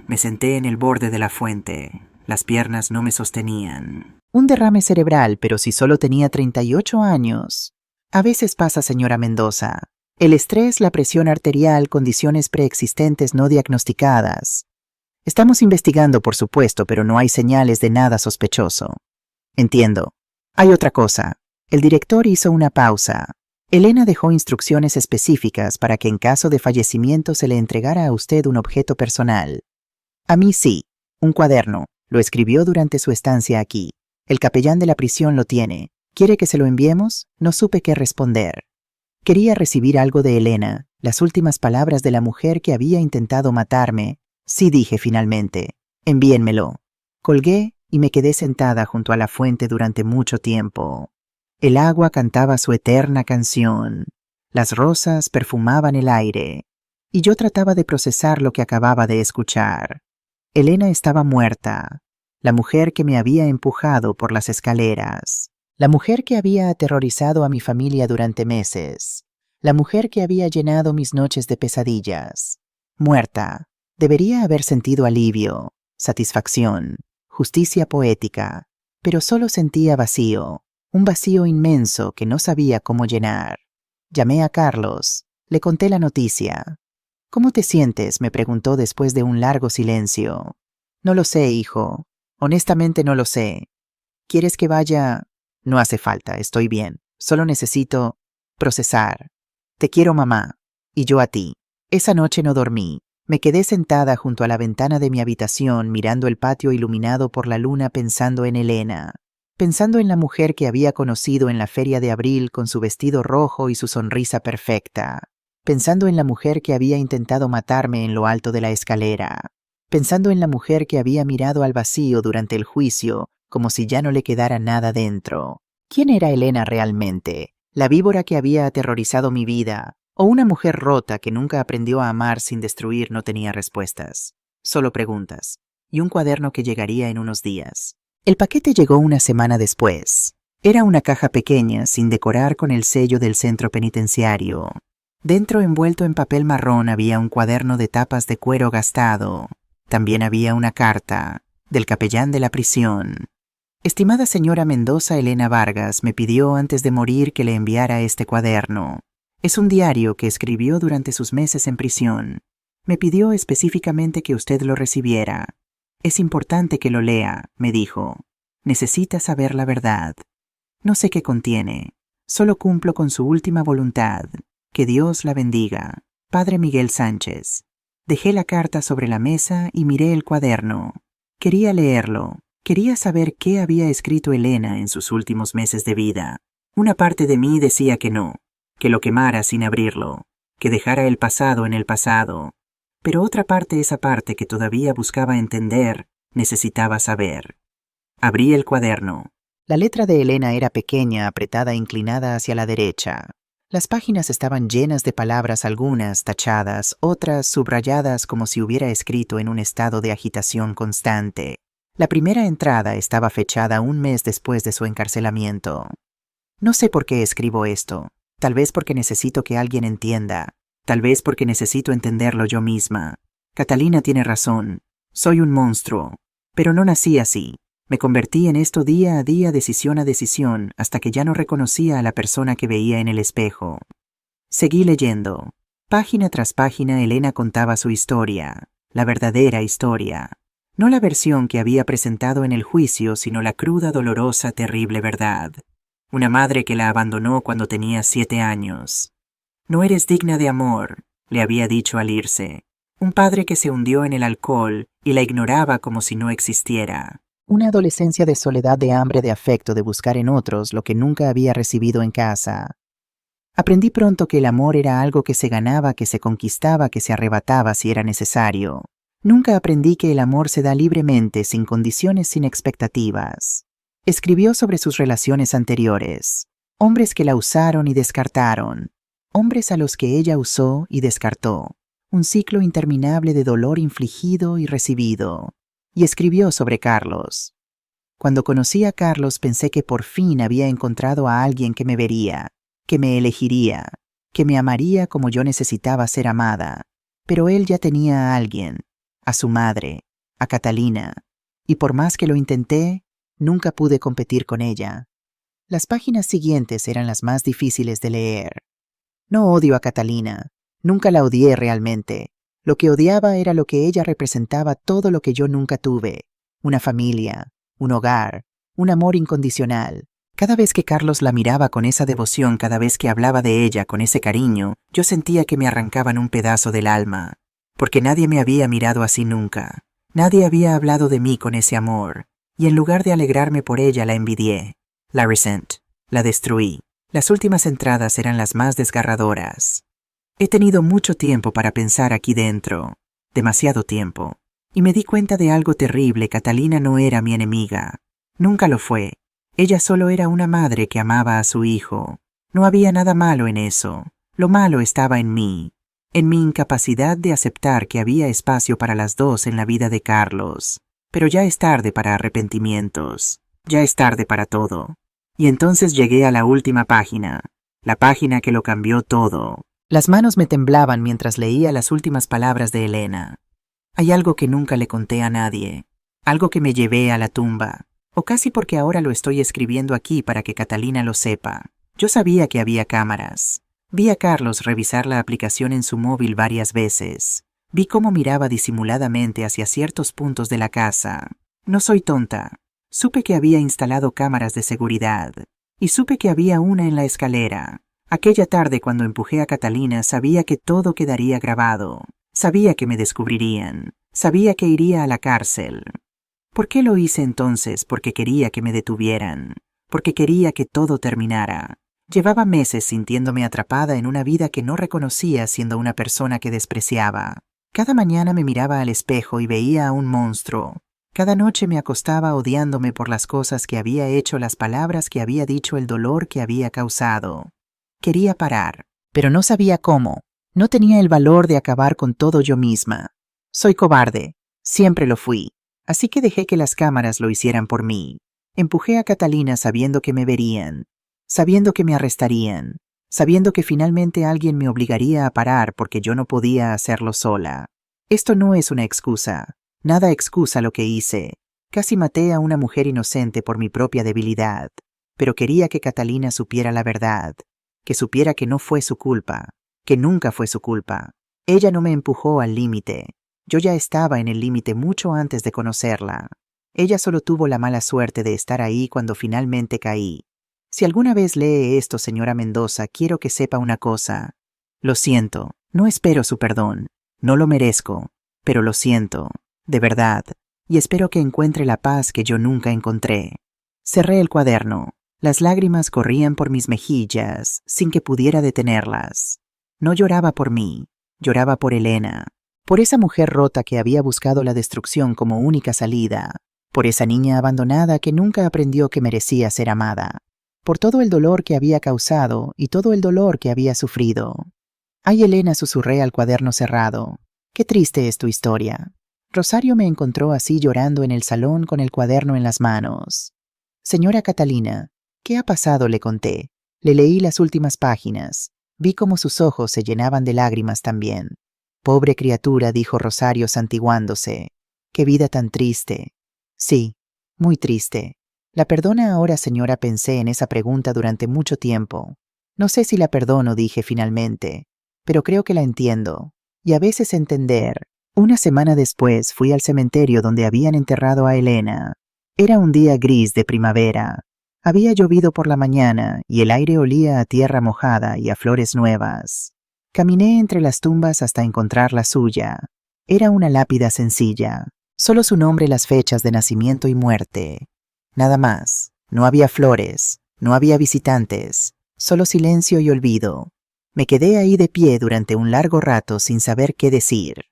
Me senté en el borde de la fuente. Las piernas no me sostenían. Un derrame cerebral, pero si solo tenía 38 años. A veces pasa, señora Mendoza. El estrés, la presión arterial, condiciones preexistentes no diagnosticadas. Estamos investigando, por supuesto, pero no hay señales de nada sospechoso. Entiendo. Hay otra cosa. El director hizo una pausa. Elena dejó instrucciones específicas para que en caso de fallecimiento se le entregara a usted un objeto personal. A mí sí, un cuaderno. Lo escribió durante su estancia aquí. El capellán de la prisión lo tiene. ¿Quiere que se lo enviemos? No supe qué responder. Quería recibir algo de Elena, las últimas palabras de la mujer que había intentado matarme. Sí, dije finalmente. Envíenmelo. Colgué y me quedé sentada junto a la fuente durante mucho tiempo. El agua cantaba su eterna canción. Las rosas perfumaban el aire. Y yo trataba de procesar lo que acababa de escuchar. Elena estaba muerta. La mujer que me había empujado por las escaleras. La mujer que había aterrorizado a mi familia durante meses. La mujer que había llenado mis noches de pesadillas. Muerta. Debería haber sentido alivio, satisfacción, justicia poética, pero solo sentía vacío, un vacío inmenso que no sabía cómo llenar. Llamé a Carlos, le conté la noticia. ¿Cómo te sientes?, me preguntó después de un largo silencio. No lo sé, hijo. Honestamente no lo sé. ¿Quieres que vaya? No hace falta, estoy bien. Solo necesito procesar. Te quiero, mamá. Y yo a ti. Esa noche no dormí. Me quedé sentada junto a la ventana de mi habitación mirando el patio iluminado por la luna pensando en Elena. Pensando en la mujer que había conocido en la feria de abril con su vestido rojo y su sonrisa perfecta. Pensando en la mujer que había intentado matarme en lo alto de la escalera. Pensando en la mujer que había mirado al vacío durante el juicio como si ya no le quedara nada dentro. ¿Quién era Elena realmente? ¿La víbora que había aterrorizado mi vida? ¿O una mujer rota que nunca aprendió a amar sin destruir? No tenía respuestas. Solo preguntas. Y un cuaderno que llegaría en unos días. El paquete llegó una semana después. Era una caja pequeña, sin decorar, con el sello del centro penitenciario. Dentro, envuelto en papel marrón, había un cuaderno de tapas de cuero gastado. También había una carta del capellán de la prisión. Estimada señora Mendoza, Elena Vargas me pidió antes de morir que le enviara este cuaderno. Es un diario que escribió durante sus meses en prisión. Me pidió específicamente que usted lo recibiera. Es importante que lo lea, me dijo. Necesita saber la verdad. No sé qué contiene. Solo cumplo con su última voluntad. Que Dios la bendiga. Padre Miguel Sánchez. Dejé la carta sobre la mesa y miré el cuaderno. Quería leerlo. Quería saber qué había escrito Elena en sus últimos meses de vida. Una parte de mí decía que no, que lo quemara sin abrirlo, que dejara el pasado en el pasado. Pero otra parte, esa parte que todavía buscaba entender, necesitaba saber. Abrí el cuaderno. La letra de Elena era pequeña, apretada, inclinada hacia la derecha. Las páginas estaban llenas de palabras, algunas tachadas, otras subrayadas como si hubiera escrito en un estado de agitación constante. La primera entrada estaba fechada un mes después de su encarcelamiento. No sé por qué escribo esto. Tal vez porque necesito que alguien entienda. Tal vez porque necesito entenderlo yo misma. Catalina tiene razón. Soy un monstruo. Pero no nací así. Me convertí en esto día a día, decisión a decisión, hasta que ya no reconocía a la persona que veía en el espejo. Seguí leyendo. Página tras página Elena contaba su historia, la verdadera historia. No la versión que había presentado en el juicio, sino la cruda, dolorosa, terrible verdad. Una madre que la abandonó cuando tenía 7 años. No eres digna de amor, le había dicho al irse. Un padre que se hundió en el alcohol y la ignoraba como si no existiera. Una adolescencia de soledad, de hambre, de afecto, de buscar en otros lo que nunca había recibido en casa. Aprendí pronto que el amor era algo que se ganaba, que se conquistaba, que se arrebataba si era necesario. Nunca aprendí que el amor se da libremente, sin condiciones, sin expectativas. Escribió sobre sus relaciones anteriores. Hombres que la usaron y descartaron. Hombres a los que ella usó y descartó. Un ciclo interminable de dolor infligido y recibido. Y escribió sobre Carlos. Cuando conocí a Carlos pensé que por fin había encontrado a alguien que me vería, que me elegiría, que me amaría como yo necesitaba ser amada. Pero él ya tenía a alguien, a su madre, a Catalina, y por más que lo intenté, nunca pude competir con ella. Las páginas siguientes eran las más difíciles de leer. No odio a Catalina, nunca la odié realmente. Lo que odiaba era lo que ella representaba, todo lo que yo nunca tuve. Una familia, un hogar, un amor incondicional. Cada vez que Carlos la miraba con esa devoción, cada vez que hablaba de ella con ese cariño, yo sentía que me arrancaban un pedazo del alma, porque nadie me había mirado así nunca. Nadie había hablado de mí con ese amor, y en lugar de alegrarme por ella, la envidié, la resent, la destruí. Las últimas entradas eran las más desgarradoras. He tenido mucho tiempo para pensar aquí dentro, demasiado tiempo, y me di cuenta de algo terrible. Catalina no era mi enemiga, nunca lo fue. Ella solo era una madre que amaba a su hijo. No había nada malo en eso. Lo malo estaba en mí, en mi incapacidad de aceptar que había espacio para las dos en la vida de Carlos. Pero ya es tarde para arrepentimientos. Ya es tarde para todo. Y entonces llegué a la última página, la página que lo cambió todo. Las manos me temblaban mientras leía las últimas palabras de Elena. Hay algo que nunca le conté a nadie, algo que me llevé a la tumba. O casi porque ahora lo estoy escribiendo aquí para que Catalina lo sepa. Yo sabía que había cámaras. Vi a Carlos revisar la aplicación en su móvil varias veces. Vi cómo miraba disimuladamente hacia ciertos puntos de la casa. No soy tonta. Supe que había instalado cámaras de seguridad. Y supe que había una en la escalera. Aquella tarde cuando empujé a Catalina sabía que todo quedaría grabado. Sabía que me descubrirían. Sabía que iría a la cárcel. ¿Por qué lo hice entonces? Porque quería que me detuvieran, porque quería que todo terminara. Llevaba meses sintiéndome atrapada en una vida que no reconocía siendo una persona que despreciaba. Cada mañana me miraba al espejo y veía a un monstruo. Cada noche me acostaba odiándome por las cosas que había hecho, las palabras que había dicho, el dolor que había causado. Quería parar, pero no sabía cómo. No tenía el valor de acabar con todo yo misma. Soy cobarde, siempre lo fui. Así que dejé que las cámaras lo hicieran por mí. Empujé a Catalina sabiendo que me verían, sabiendo que me arrestarían, sabiendo que finalmente alguien me obligaría a parar porque yo no podía hacerlo sola. Esto no es una excusa. Nada excusa lo que hice. Casi maté a una mujer inocente por mi propia debilidad. Pero quería que Catalina supiera la verdad, que supiera que no fue su culpa, que nunca fue su culpa. Ella no me empujó al límite. Yo ya estaba en el límite mucho antes de conocerla. Ella solo tuvo la mala suerte de estar ahí cuando finalmente caí. Si alguna vez lee esto, señora Mendoza, quiero que sepa una cosa. Lo siento, no espero su perdón, no lo merezco, pero lo siento, de verdad, y espero que encuentre la paz que yo nunca encontré. Cerré el cuaderno. Las lágrimas corrían por mis mejillas sin que pudiera detenerlas. No lloraba por mí, lloraba por Elena. Por esa mujer rota que había buscado la destrucción como única salida, por esa niña abandonada que nunca aprendió que merecía ser amada, por todo el dolor que había causado y todo el dolor que había sufrido. Ay, Elena, susurré al cuaderno cerrado. Qué triste es tu historia. Rosario me encontró así llorando en el salón con el cuaderno en las manos. Señora Catalina, ¿qué ha pasado? Le conté. Le leí las últimas páginas. Vi cómo sus ojos se llenaban de lágrimas también. Pobre criatura, dijo Rosario santiguándose. Qué vida tan triste. Sí, muy triste. ¿La perdona ahora, señora? Pensé en esa pregunta durante mucho tiempo. No sé si la perdono, dije finalmente, pero creo que la entiendo. Y a veces entender. Una semana después fui al cementerio donde habían enterrado a Elena. Era un día gris de primavera. Había llovido por la mañana y el aire olía a tierra mojada y a flores nuevas. Caminé entre las tumbas hasta encontrar la suya. Era una lápida sencilla, solo su nombre, las fechas de nacimiento y muerte. Nada más. No había flores, no había visitantes, solo silencio y olvido. Me quedé ahí de pie durante un largo rato sin saber qué decir.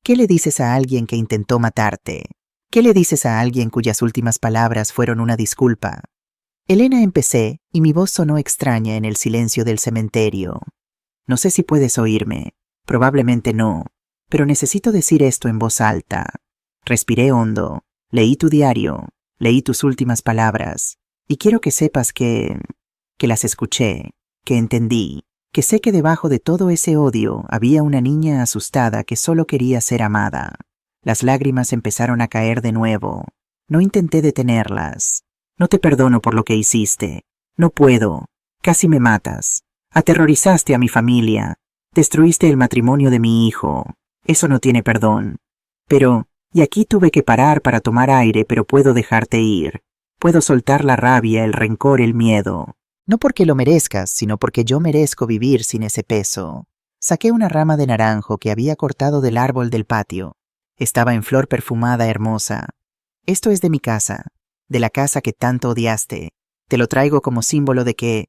¿Qué le dices a alguien que intentó matarte? ¿Qué le dices a alguien cuyas últimas palabras fueron una disculpa? Elena, empecé, y mi voz sonó extraña en el silencio del cementerio. No sé si puedes oírme, probablemente no, pero necesito decir esto en voz alta. Respiré hondo, leí tu diario, leí tus últimas palabras, y quiero que sepas que las escuché, que entendí, que sé que debajo de todo ese odio había una niña asustada que solo quería ser amada. Las lágrimas empezaron a caer de nuevo. No intenté detenerlas. No te perdono por lo que hiciste. No puedo. Casi me matas. Aterrorizaste a mi familia. Destruiste el matrimonio de mi hijo. Eso no tiene perdón. Pero, y aquí tuve que parar para tomar aire, pero puedo dejarte ir. Puedo soltar la rabia, el rencor, el miedo. No porque lo merezcas, sino porque yo merezco vivir sin ese peso. Saqué una rama de naranjo que había cortado del árbol del patio. Estaba en flor perfumada, hermosa. Esto es de mi casa, de la casa que tanto odiaste. Te lo traigo como símbolo de que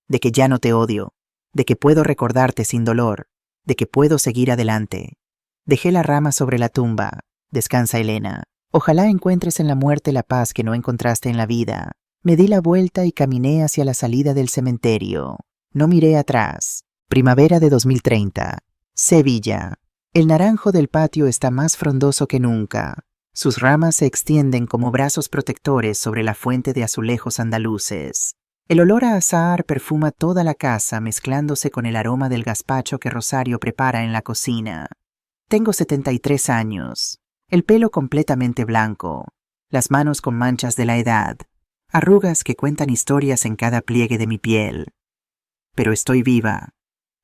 ya no te odio, de que puedo recordarte sin dolor, de que puedo seguir adelante. Dejé la rama sobre la tumba. Descansa, Elena. Ojalá encuentres en la muerte la paz que no encontraste en la vida. Me di la vuelta y caminé hacia la salida del cementerio. No miré atrás. Primavera de 2030. Sevilla. El naranjo del patio está más frondoso que nunca. Sus ramas se extienden como brazos protectores sobre la fuente de azulejos andaluces. El olor a azahar perfuma toda la casa, mezclándose con el aroma del gazpacho que Rosario prepara en la cocina. Tengo 73 años. El pelo completamente blanco. Las manos con manchas de la edad. Arrugas que cuentan historias en cada pliegue de mi piel. Pero estoy viva.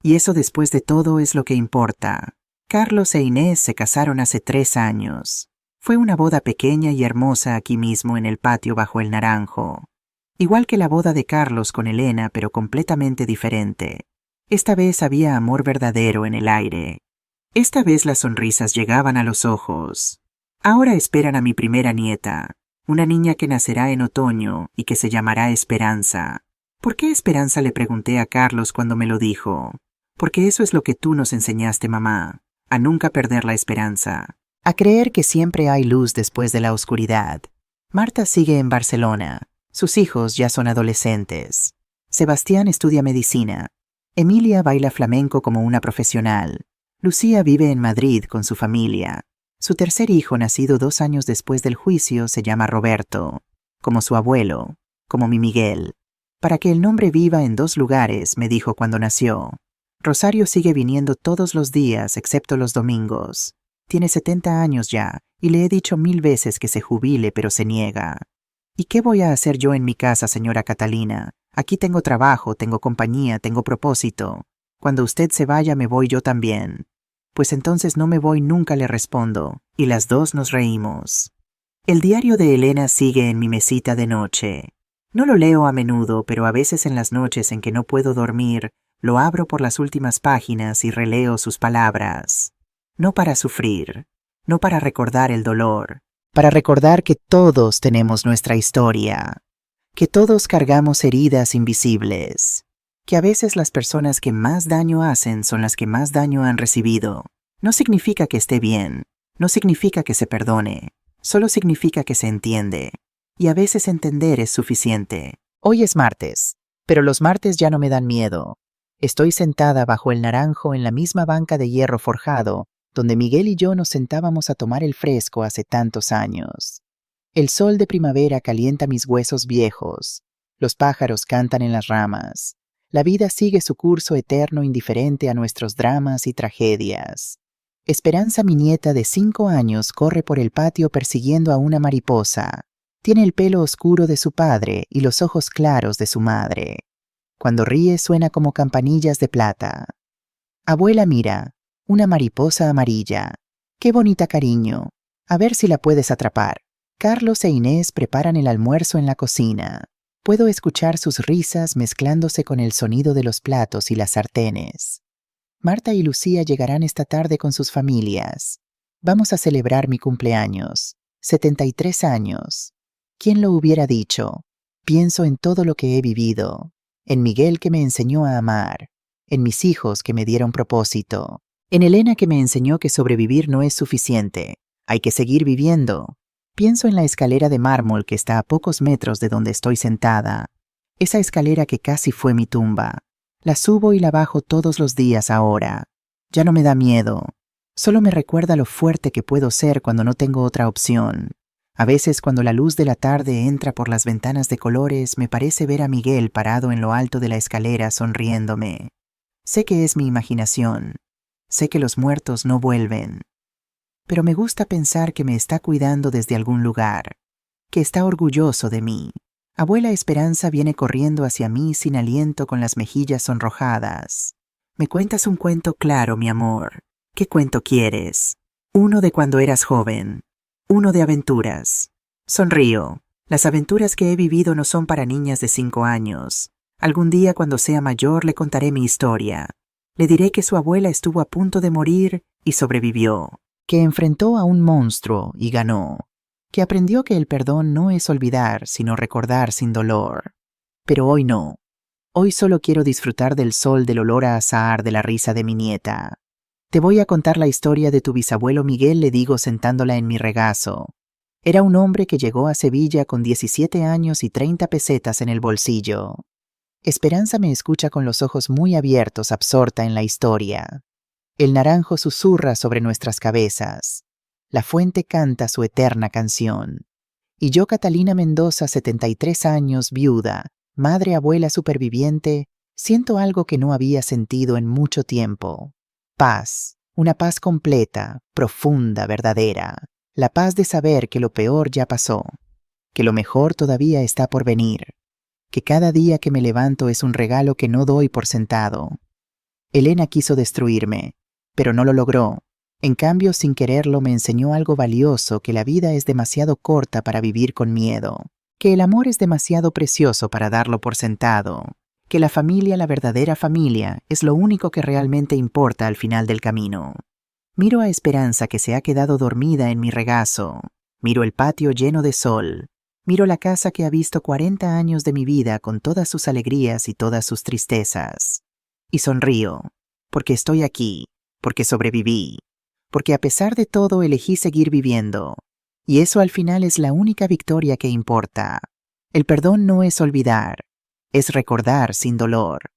Y eso, después de todo, es lo que importa. Carlos e Inés se casaron hace 3 años. Fue una boda pequeña y hermosa aquí mismo en el patio bajo el naranjo. Igual que la boda de Carlos con Elena, pero completamente diferente. Esta vez había amor verdadero en el aire. Esta vez las sonrisas llegaban a los ojos. Ahora esperan a mi primera nieta. Una niña que nacerá en otoño y que se llamará Esperanza. ¿Por qué Esperanza?, le pregunté a Carlos cuando me lo dijo. Porque eso es lo que tú nos enseñaste, mamá, a nunca perder la esperanza, a creer que siempre hay luz después de la oscuridad. Marta sigue en Barcelona. Sus hijos ya son adolescentes. Sebastián estudia medicina. Emilia baila flamenco como una profesional. Lucía vive en Madrid con su familia. Su tercer hijo, nacido 2 años después del juicio, se llama Roberto, como su abuelo, como mi Miguel. Para que el nombre viva en 2 lugares, me dijo cuando nació. Rosario sigue viniendo todos los días, excepto los domingos. Tiene 70 años ya, y le he dicho 1000 veces que se jubile, pero se niega. ¿Y qué voy a hacer yo en mi casa, señora Catalina? Aquí tengo trabajo, tengo compañía, tengo propósito. Cuando usted se vaya, me voy yo también. Pues entonces no me voy nunca, le respondo, y las 2 nos reímos. El diario de Elena sigue en mi mesita de noche. No lo leo a menudo, pero a veces en las noches en que no puedo dormir, lo abro por las últimas páginas y releo sus palabras. No para sufrir, no para recordar el dolor, para recordar que todos tenemos nuestra historia, que todos cargamos heridas invisibles, que a veces las personas que más daño hacen son las que más daño han recibido. No significa que esté bien, no significa que se perdone, solo significa que se entiende. Y a veces entender es suficiente. Hoy es martes, pero los martes ya no me dan miedo. Estoy sentada bajo el naranjo en la misma banca de hierro forjado, donde Miguel y yo nos sentábamos a tomar el fresco hace tantos años. El sol de primavera calienta mis huesos viejos. Los pájaros cantan en las ramas. La vida sigue su curso eterno indiferente a nuestros dramas y tragedias. Esperanza, mi nieta de 5 años, corre por el patio persiguiendo a una mariposa. Tiene el pelo oscuro de su padre y los ojos claros de su madre. Cuando ríe suena como campanillas de plata. Abuela, mira, una mariposa amarilla. ¡Qué bonita, cariño! A ver si la puedes atrapar. Carlos e Inés preparan el almuerzo en la cocina. Puedo escuchar sus risas mezclándose con el sonido de los platos y las sartenes. Marta y Lucía llegarán esta tarde con sus familias. Vamos a celebrar mi cumpleaños. 73 años. ¿Quién lo hubiera dicho? Pienso en todo lo que he vivido. En Miguel, que me enseñó a amar. En mis hijos, que me dieron propósito. En Elena, que me enseñó que sobrevivir no es suficiente. Hay que seguir viviendo. Pienso en la escalera de mármol que está a pocos metros de donde estoy sentada. Esa escalera que casi fue mi tumba. La subo y la bajo todos los días ahora. Ya no me da miedo. Solo me recuerda lo fuerte que puedo ser cuando no tengo otra opción. A veces, cuando la luz de la tarde entra por las ventanas de colores, me parece ver a Miguel parado en lo alto de la escalera sonriéndome. Sé que es mi imaginación. Sé que los muertos no vuelven. Pero me gusta pensar que me está cuidando desde algún lugar, que está orgulloso de mí. Abuela Esperanza viene corriendo hacia mí sin aliento, con las mejillas sonrojadas. «¿Me cuentas un cuento claro, mi amor? ¿Qué cuento quieres? Uno de cuando eras joven. Uno de aventuras». Sonrío. Las aventuras que he vivido no son para niñas de 5 años. Algún día, cuando sea mayor, le contaré mi historia. Le diré que su abuela estuvo a punto de morir y sobrevivió, que enfrentó a un monstruo y ganó, que aprendió que el perdón no es olvidar, sino recordar sin dolor. Pero hoy no. Hoy solo quiero disfrutar del sol, del olor a azahar, de la risa de mi nieta. «Te voy a contar la historia de tu bisabuelo Miguel», le digo sentándola en mi regazo. Era un hombre que llegó a Sevilla con 17 años y 30 pesetas en el bolsillo. Esperanza me escucha con los ojos muy abiertos, absorta en la historia. El naranjo susurra sobre nuestras cabezas. La fuente canta su eterna canción. Y yo, Catalina Mendoza, 73 años, viuda, madre, abuela superviviente, siento algo que no había sentido en mucho tiempo. Paz, una paz completa, profunda, verdadera. La paz de saber que lo peor ya pasó, que lo mejor todavía está por venir, que cada día que me levanto es un regalo que no doy por sentado. Elena quiso destruirme, pero no lo logró. En cambio, sin quererlo, me enseñó algo valioso: que la vida es demasiado corta para vivir con miedo, que el amor es demasiado precioso para darlo por sentado, que la familia, la verdadera familia, es lo único que realmente importa al final del camino. Miro a Esperanza, que se ha quedado dormida en mi regazo. Miro el patio lleno de sol. Miro la casa que ha visto 40 años de mi vida, con todas sus alegrías y todas sus tristezas. Y sonrío, porque estoy aquí, porque sobreviví, porque a pesar de todo elegí seguir viviendo. Y eso al final es la única victoria que importa. El perdón no es olvidar, es recordar sin dolor.